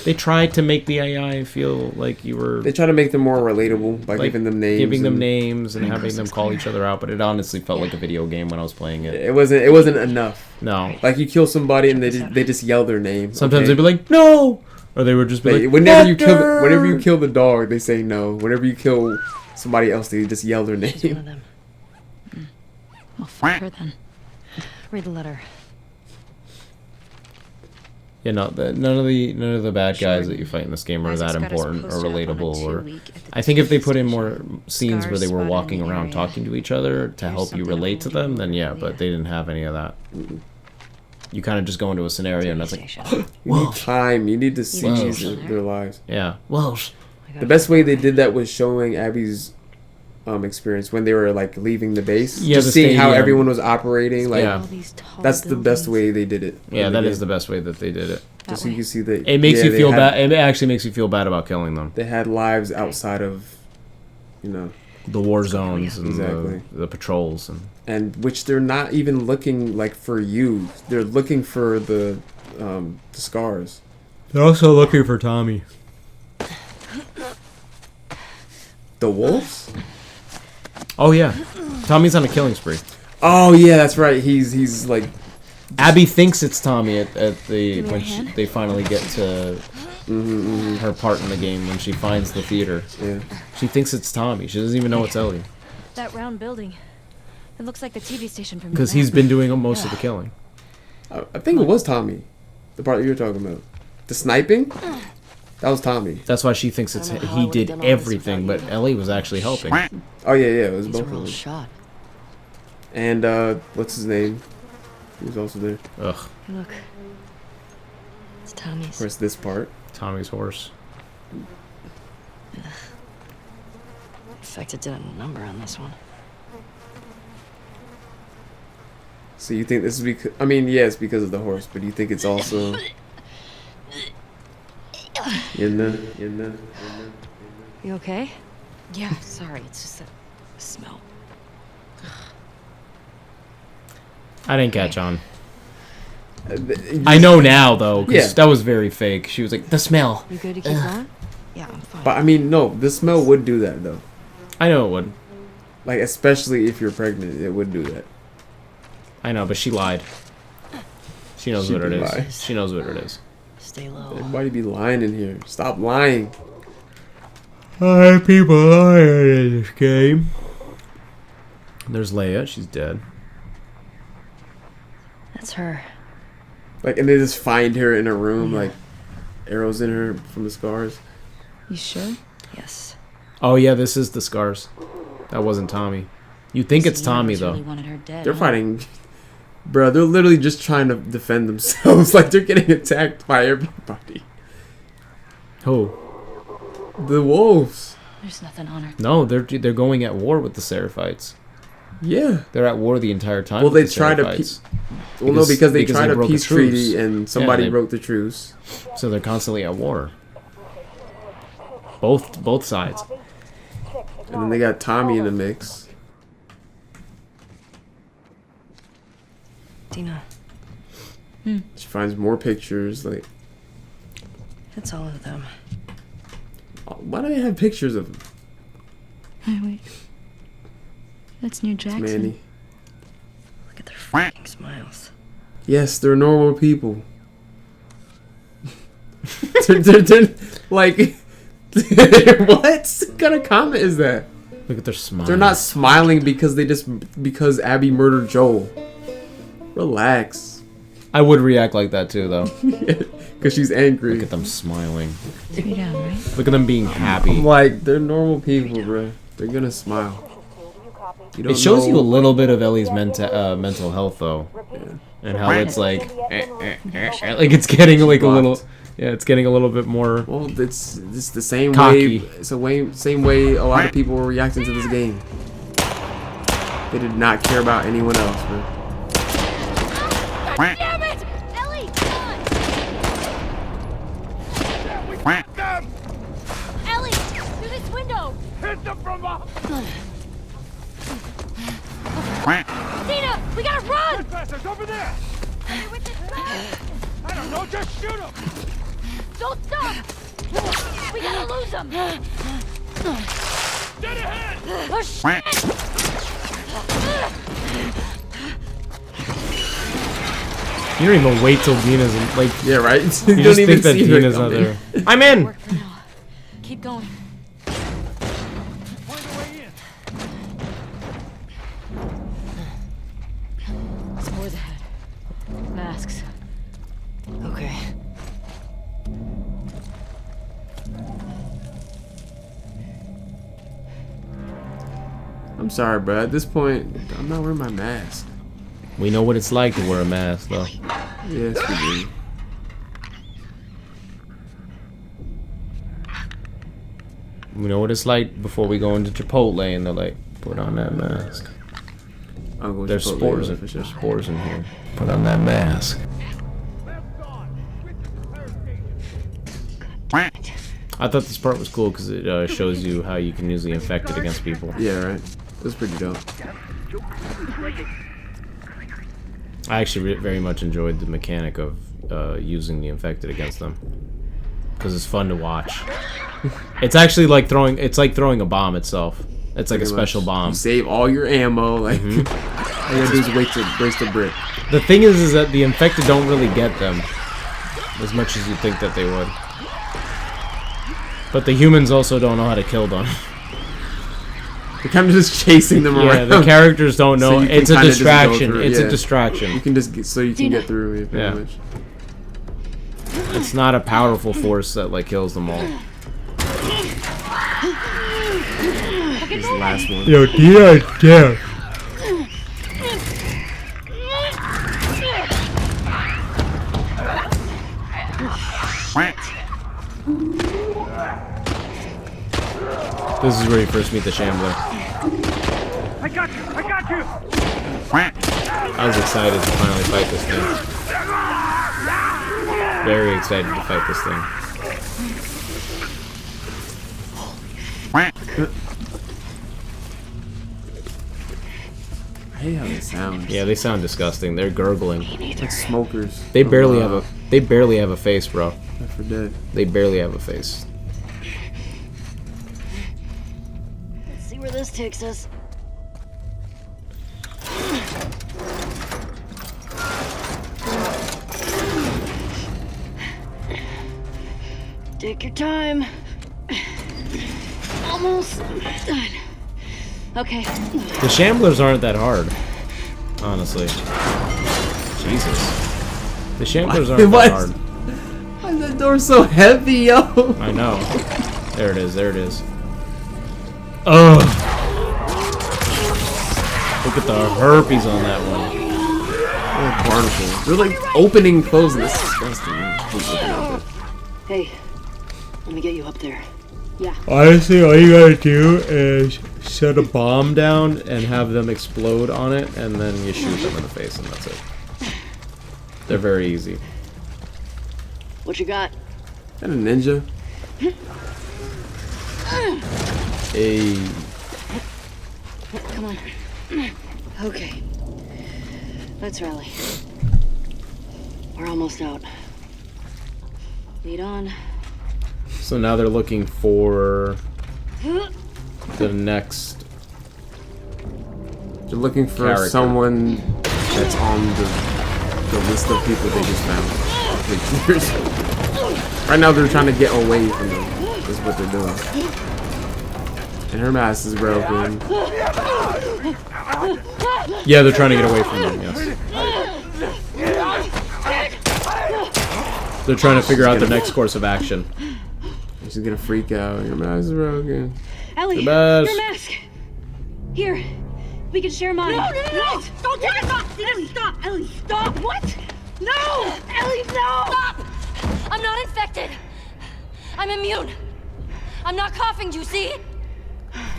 They tried to make the AI feel like you were... They try to make them more relatable by like giving them names. Giving them names and having them call each other out, but it honestly felt like a video game when I was playing it. It wasn't enough. No. Like, you kill somebody and they just yell their name. Sometimes they'd be like, no! Or they would just be like, whenever you kill the dog, they say no. Whenever you kill somebody else, they just yell their name. Well, fuck her then. Read the letter. Yeah, no, none of the bad guys that you fight in this game are that important or relatable. Or I think if they put in more scenes where they were walking around talking to each other to help you relate to them, then yeah, but they didn't have any of that. You kind of just go into a scenario and it's like, you need time. You need to see their lives. Yeah. Well, the best way they did that was showing Abby's experience when they were like leaving the base. Yeah, just seeing how everyone was operating. Like, yeah. That's the best way they did it. Yeah, that is the best way that they did it. Just so you can see that it makes you feel bad. It actually makes you feel bad about killing them. They had lives outside of, the war zones and exactly. the patrols and which they're not even looking like for you. They're looking for the scars. They're also looking for Tommy. The wolves? Oh yeah, Tommy's on a killing spree. Oh yeah, that's right. He's like. Abby thinks it's Tommy at the when they finally get to her part in the game when she finds the theater. Yeah. She thinks it's Tommy. She doesn't even know it's Ellie. That round building. It looks like the TV station from. Because he's been doing most of the killing. I think it was Tommy, the part that you're talking about. The sniping. That was Tommy. That's why she thinks it's he did everything, but Ellie was actually helping. Oh yeah, it was both of them. Shot. And what's his name? He was also there. Ugh. Look. It's Tommy's. Of course, this part. Tommy's horse. In fact, it did a number on this one. So you think this is because... I mean, yeah, it's because of the horse, but do you think it's also... You okay? Yeah, sorry. It's just that smell. I didn't catch on. I know now, though, because that was very fake. She was like, the smell. You good to keep going? Yeah, I'm fine. But, I mean, no, the smell would do that, though. I know it would. Like, especially if you're pregnant, it would do that. I know, but she lied. She knows what it is. She knows what it is. Stay low. Everybody be lying in here. Stop lying. Hi, people lying in this game. There's Leia. She's dead. That's her. Like, and they just find her in a room, like, arrows in her from the scars. You sure? Yes. Oh, yeah, this is the scars. That wasn't Tommy. You think it's Tommy, though. Really wanted her dead, They're fighting... Bro, they're literally just trying to defend themselves. Like, they're getting attacked by everybody. Who? The wolves. There's nothing on her. No, they're going at war with the Seraphites. Yeah. They're at war the entire time. Well, with they the tried to. Seraphites. Because they tried a broke peace treaty and somebody broke the truce. So they're constantly at war. Both sides. And then they got Tommy in the mix. Dina. She finds more pictures. Like, That's all of them. why do they have pictures of them? Hey, wait. That's New Jackson. Manny. Look at their freaking smiles. Yes, they're normal people. they're like, what kind of comment is that? Look at their smile. They're not smiling because because Abby murdered Joel. Relax. I would react like that too, though. Because she's angry. Look at them smiling. Three down, right? Look at them being happy. I'm like, they're normal people, bro. They're gonna smile. It shows you a little bit of Ellie's mental health, though, and how it's like it's getting like a little, it's getting a little bit more. Well, it's the same cocky. way. It's the same way a lot of people were reacting to this game. They did not care about anyone else, bro. God damn it! Ellie, Ellie, through this window! Hit them from behind! Dina, we gotta run! Good bastards, over there! I don't know, just shoot him! Don't stop! We gotta lose him! Dead ahead! Oh, shit! You don't even wait till Dina's in, like. Yeah, right. You just think that Dina's not there. I'm in. Keep going. Spores ahead. Masks. Okay. I'm sorry, bro. At this point, I'm not wearing my mask. We know what it's like to wear a mask, though. Yes, we do. We know what it's like before we go into Chipotle and they're like, put on that mask. There's spores. There's spores in here. Put on that mask. I thought this part was cool because it shows you how you can use the infected against people. Yeah, right. That's pretty dope. I actually very much enjoyed the mechanic of using the infected against them because it's fun to watch. It's actually like throwing. It's like throwing a bomb itself. It's like a special bomb. You save all your ammo. Like all you gotta do is waste the brick. The thing is that the infected don't really get them as much as you think that they would. But the humans also don't know how to kill them. They're kind of just chasing them around. Yeah, the characters don't know. So it's a distraction. It's a distraction. You can just so you can get through it. Yeah. Much. It's not a powerful force that like kills them all. This is the last one. Yo, Dina's dead. This is where you first meet the Shambler. I got you! I got you! I was excited to finally fight this thing. Very excited to fight this thing. I hate how they sound. Yeah, they sound disgusting. They're gurgling. Like smokers. They barely have a face, bro. Left 4 Dead. They barely have a face. Let's see where this takes us. Take your time. Almost done. Okay. The Shamblers aren't that hard, honestly. Jesus. The Shamblers aren't that hard. Why is that door so heavy, yo? I know. There it is. There it is. Ugh. Look at the herpes on that one. Oh, barnacles. They're like opening and closing. This is disgusting. Hey, let me get you up there. Yeah. Honestly, all you gotta do is set a bomb down and have them explode on it, and then you shoot them in the face, and that's it. They're very easy. What you got? Is that a ninja? Hey. Come on. Okay. Let's rally. We're almost out. Lead on. So now they're looking for the next. They're looking for character. someone that's on the list of people they just found. Right now they're trying to get away from them. That's what they're doing. And her mask is broken. Yeah, they're trying to get away from them, yes. They're trying to figure out the next course of action. She's gonna freak out. Your mask is broken. Ellie, The best. your mask. Here, we can share mine. No! Don't take it! Stop! Ellie, stop! Ellie, stop! What? No! Ellie, no! Stop! I'm not infected. I'm immune. I'm not coughing, do you see?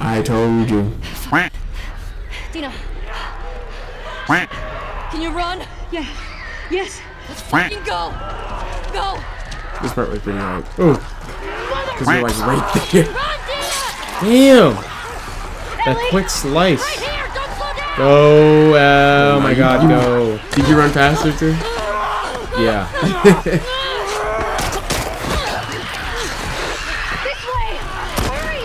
I told you. Dina. Can you run? Yeah. Yes. Let's fucking go. Go. This part was pretty hard. Oh. Because you're like right there. Damn! That quick slice. Go, oh my god, go. Did you run faster too? Yeah. This way. Hurry.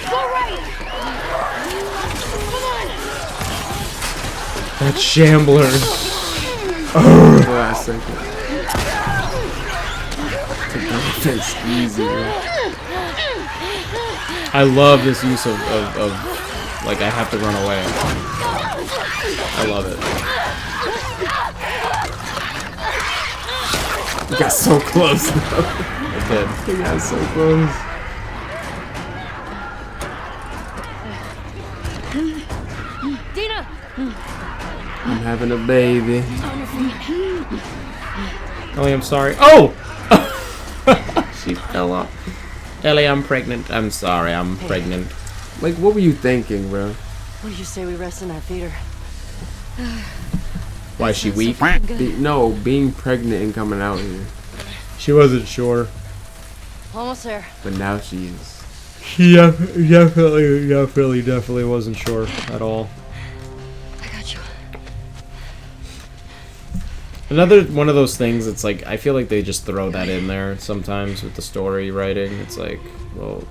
Go right. Come on. That shambler. Last second. It's easy, man. I love this use of like I have to run away. I love it. You got so close. I did. You got so close. Dina. I'm having a baby. Ellie, I'm sorry. Oh! She fell off. Ellie, I'm pregnant. I'm sorry, I'm pregnant. Like, what were you thinking, bro? What do you say we rest in that theater? Why, is she weak? No, being pregnant and coming out here. She wasn't sure. Almost there. But now she is. She definitely wasn't sure at all. I got you. Another one of those things, it's like, I feel like they just throw that in there sometimes with the story writing. It's like, well,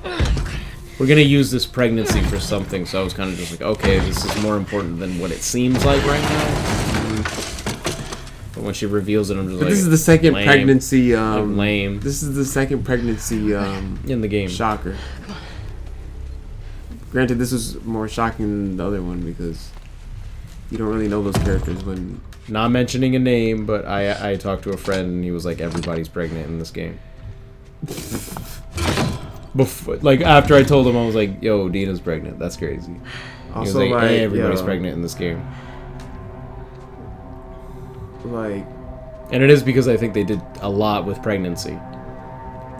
we're going to use this pregnancy for something, so I was kind of just like, okay, this is more important than what it seems like right now. But when she reveals it, I'm just like, this is the second lame. pregnancy, lame. This is the second pregnancy, in the game. Shocker. Granted, this was more shocking than the other one because you don't really know those characters when... Not mentioning a name, but I talked to a friend and he was like, everybody's pregnant in this game. Before, like, after I told him, I was like, yo, Dina's pregnant. That's crazy. He was like, hey, everybody's pregnant in this game. Like... And it is because I think they did a lot with pregnancy.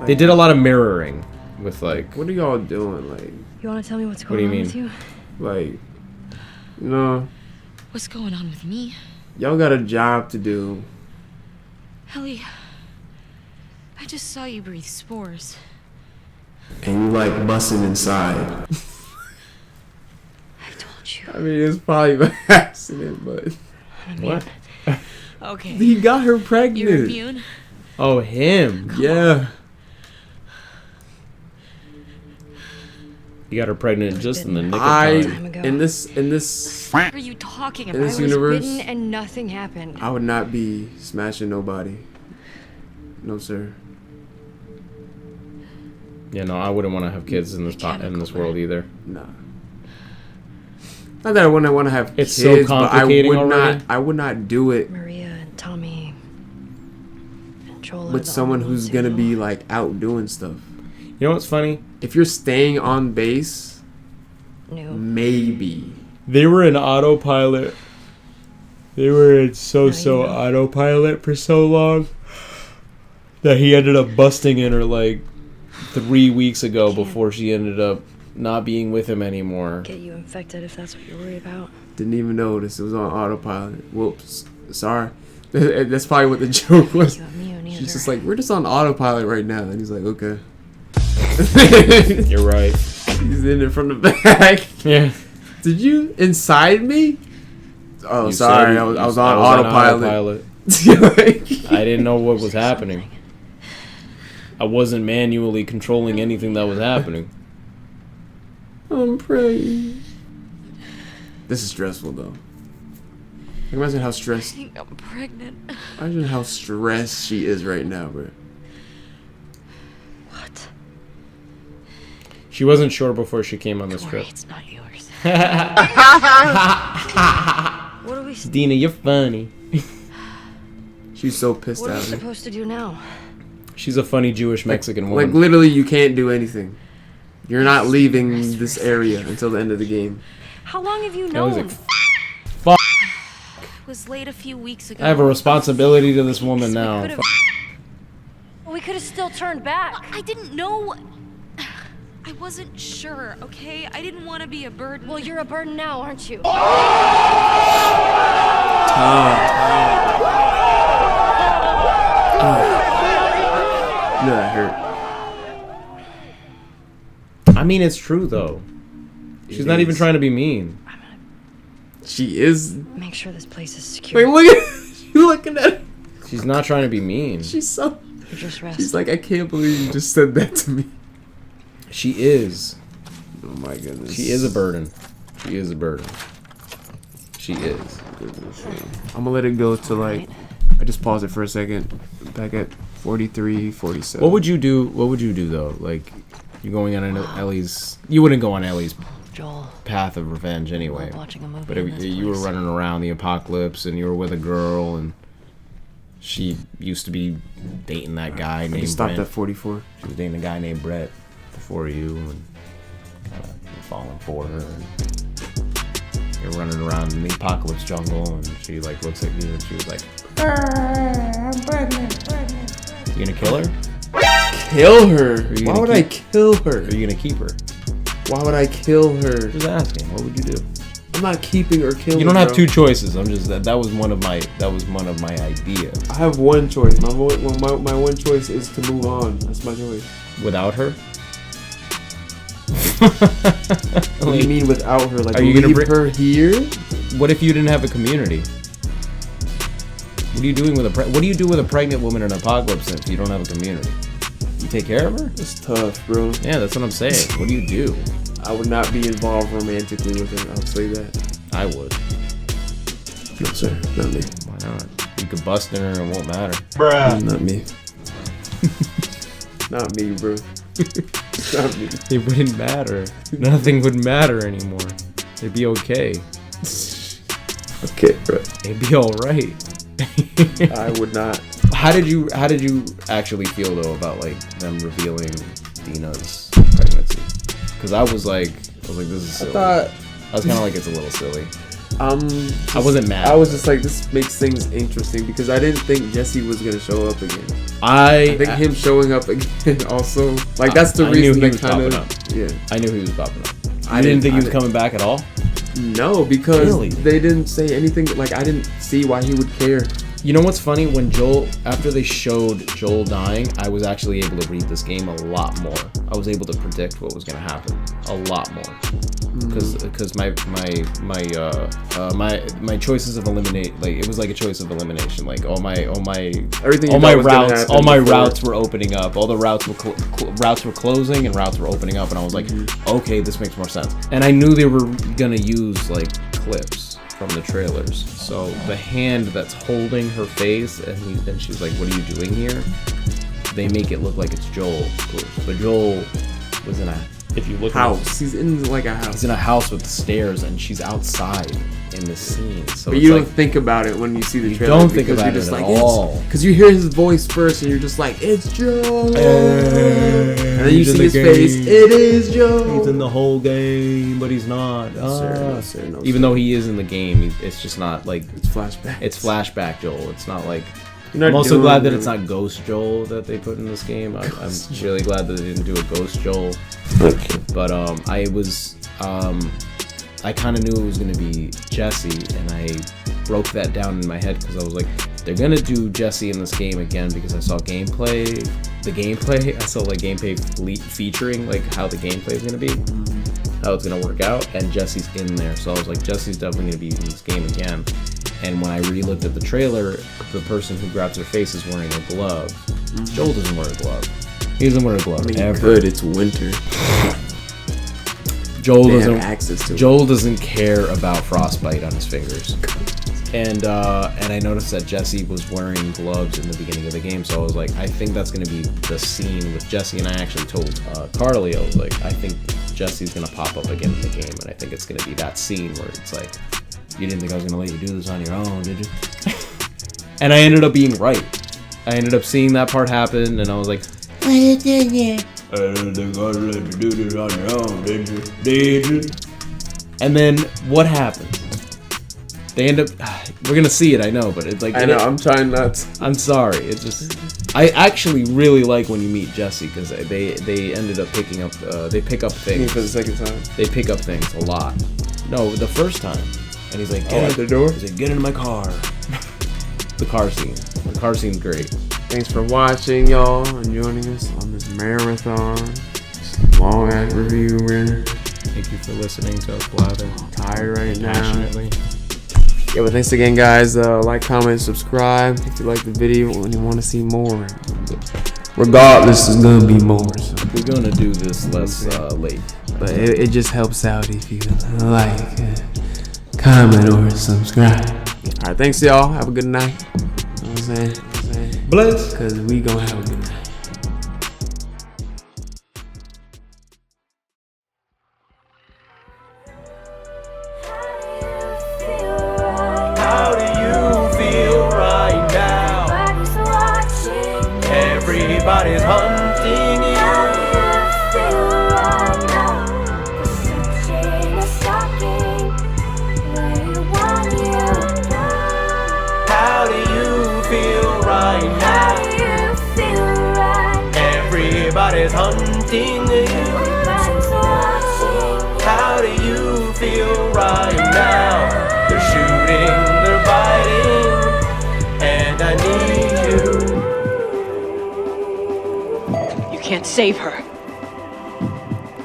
They did a lot of mirroring with, like... What are y'all doing? Like... You want to tell me what's What do going you on mean? with you? Like... No. What's going on with me? Y'all got a job to do. Ellie, I just saw you breathe spores. And you like busting inside. I told you. I mean, it's probably by accident, but... What? Okay. He got her pregnant. You're immune? Oh, him. Yeah. You got her pregnant just in the nick of time. In this... What are you talking about? In this I was universe, bitten and nothing happened. I would not be smashing nobody. No, sir. Yeah, no, I wouldn't want to have kids in this world either. Nah. Not that I wouldn't want to have it's kids, so complicating but already. I would not do it Maria and Tommy and Joel with someone who's gonna be like out doing stuff. You know what's funny? If you're staying on base, No. maybe. They were in autopilot. They were in autopilot for so long that he ended up busting in her like 3 weeks ago before she ended up not being with him anymore. Get you infected if that's what you're worried about. Didn't even notice. It was on autopilot. Whoops. Sorry. That's probably what the joke was. She's just like, we're just on autopilot right now. And he's like, okay. You're right. He's in it from the back. Yeah. Did you inside me? Oh, You sorry. said I was on autopilot. I didn't know what was happening. I wasn't manually controlling anything that was happening. I'm praying. This is stressful, though. Imagine how stressed. I think I'm pregnant. Imagine how stressed she is right now, bro. What? She wasn't sure before she came on this Don't trip. worry, it's not yours. What are we? Dina, you're funny. She's so pissed What are at we me. supposed to do now? She's a funny Jewish Mexican woman. Like, literally, you can't do anything. You're not leaving this area until the end of the game. How long have you I was known? like, fuck. It was late a few weeks ago. I have a responsibility to this woman So we now. could've- We could have still turned back. I didn't know. I wasn't sure, okay? I didn't want to be a burden. Well, you're a burden now, aren't you? No, that hurt. I mean, it's true, though. She's not even trying to be mean. She is. Make sure this place is secure. Wait, look at you looking at her. She's not trying to be mean. She's so. You just rest. She's like, I can't believe you just said that to me. She is. Oh my goodness. She is a burden. She is a burden. She is. I'm gonna let it go to like. I just paused it for a second. Back at 43, 47. What would you do? What would you do though? Like, you going on Ellie's? You wouldn't go on Ellie's Joel, path of revenge anyway. watching a movie But in if this you were place. running around the apocalypse and you were with a girl and she used to be dating that guy I named just stopped Brent. at 44. She was dating a guy named Brett before you, and you're falling for her. And you're running around in the apocalypse jungle, and she like looks at you, and she was like, I'm pregnant. "You gonna kill her? Kill her? Or you Why gonna would I kill her? Or are you gonna keep her?" Why would I kill her? Just asking. What would you do? I'm not keeping or killing. You don't have bro. two choices. I'm just that was one of my ideas. I have one choice. My one choice is to move on. That's my choice. Without her? What do you mean without her? Like, Are you leave gonna bring her here? What if you didn't have a community? What are you doing with what do you do with a pregnant woman in an apocalypse if you don't have a community? You take care of her? It's tough, bro. Yeah, that's what I'm saying. What do you do? I would not be involved romantically with her. I'll say that. I would. No, sir. Not me. Why not? You could bust in her and it won't matter. Not me. Not me, bro. Not me. It wouldn't matter. Nothing would matter anymore. It'd be okay. Okay, bro. It'd be alright. I would not. How did you actually feel though about like them revealing Dina's pregnancy? Because I was like, this is silly. I was kind of like, it's a little silly. I wasn't mad. I was just like, this makes things interesting because I didn't think Jesse was gonna show up again. I think him showing up again also, like, that's the I reason knew he that was kind popping of. up. Yeah, I knew he was popping up. I You didn't think he was didn't- coming back at all? No, because Really? they didn't say anything. Like, I didn't see why he would care. You know what's funny? When after they showed Joel dying, I was actually able to read this game a lot more. I was able to predict what was going to happen a lot more. Because my choices of eliminate, like, it was like a choice of elimination. Like all my Everything all you my thought was gonna routes, happen all my before. routes were opening up. All the routes were routes were closing and routes were opening up, and I was like, okay, this makes more sense. And I knew they were gonna use like clips from the trailers. So the hand that's holding her face, and she's like, "What are you doing here?" They make it look like it's Joel, but Joel was in a. If you look House. He's in like a house. He's in a house with stairs, and she's outside in the scene. So But it's you like, don't think about it when you see the You trailer. don't think because about you're it just at like, all. Because you hear his voice first, and you're just like, it's Joe. And then you He's in see the his game. face. It is Joe. He's in the whole game, but he's not. No, sir. No, sir. No, Even sir. though he is in the game, it's just not like It's flashback. It's flashback Joel. It's not like I'm also glad that it's not Ghost Joel that they put in this game. I'm really glad that they didn't do a Ghost Joel. Okay. But I kind of knew it was going to be Jesse, and I broke that down in my head because I was like, they're going to do Jesse in this game again because I saw gameplay. I saw like gameplay featuring like how the gameplay is going to be, how it's going to work out, and Jesse's in there. So I was like, Jesse's definitely going to be in this game again. And when I re-looked at the trailer, the person who grabs her face is wearing a glove. Joel doesn't wear a glove. He doesn't wear a glove ever. It's winter. Joel doesn't care about frostbite on his fingers. And I noticed that Jesse was wearing gloves in the beginning of the game, so I was like, I think that's going to be the scene with Jesse. And I actually told Carly, I was like, I think Jesse's going to pop up again in the game, and I think it's going to be that scene where it's like, you didn't think I was going to let you do this on your own, did you? And I ended up being right. I ended up seeing that part happen, and I was like, I didn't think I let you do this on your own, did you? And then what happens? They end up. We're gonna see it, I know, but it's like. I know. I'm trying not to. I'm sorry. It's just. I actually really like when you meet Jesse because they ended up picking up. They pick up things. For the second time. They pick up things a lot. No, the first time, and he's like, "Get out the door." He's like, "Get into my car." The car scene. The car scene's great. Thanks for watching, y'all, and joining us on this marathon. Long ass review, man. Thank you for listening to us blather. I'm tired right now. Passionately. Yeah, but thanks again, guys. Like, comment, subscribe if you like the video and you want to see more. Regardless, there's gonna be more. So. We're gonna do this less late, but it just helps out if you like, comment, or subscribe. All right, thanks, y'all. Have a good night. You know what I'm saying? Bless. Because we gonna have a good night. How do you feel right now? Everybody's hunting you. How do you feel right now? Stitching a stocking where you want you. How do you feel right now? How do you feel right now? Everybody's hunting you. How do you feel right now? They're shooting, they're biting, and I need you. You can't save her.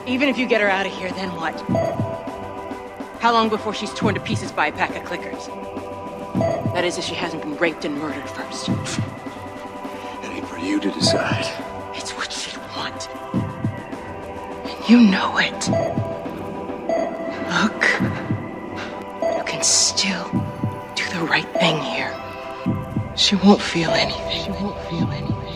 Even if you get her out of here, then what? How long before she's torn to pieces by a pack of clickers? That is, if she hasn't been raped and murdered first. It ain't for you to decide. It's what she'd want. And you know it. Look. You can still do the right thing here. She won't feel anything. She won't feel anything.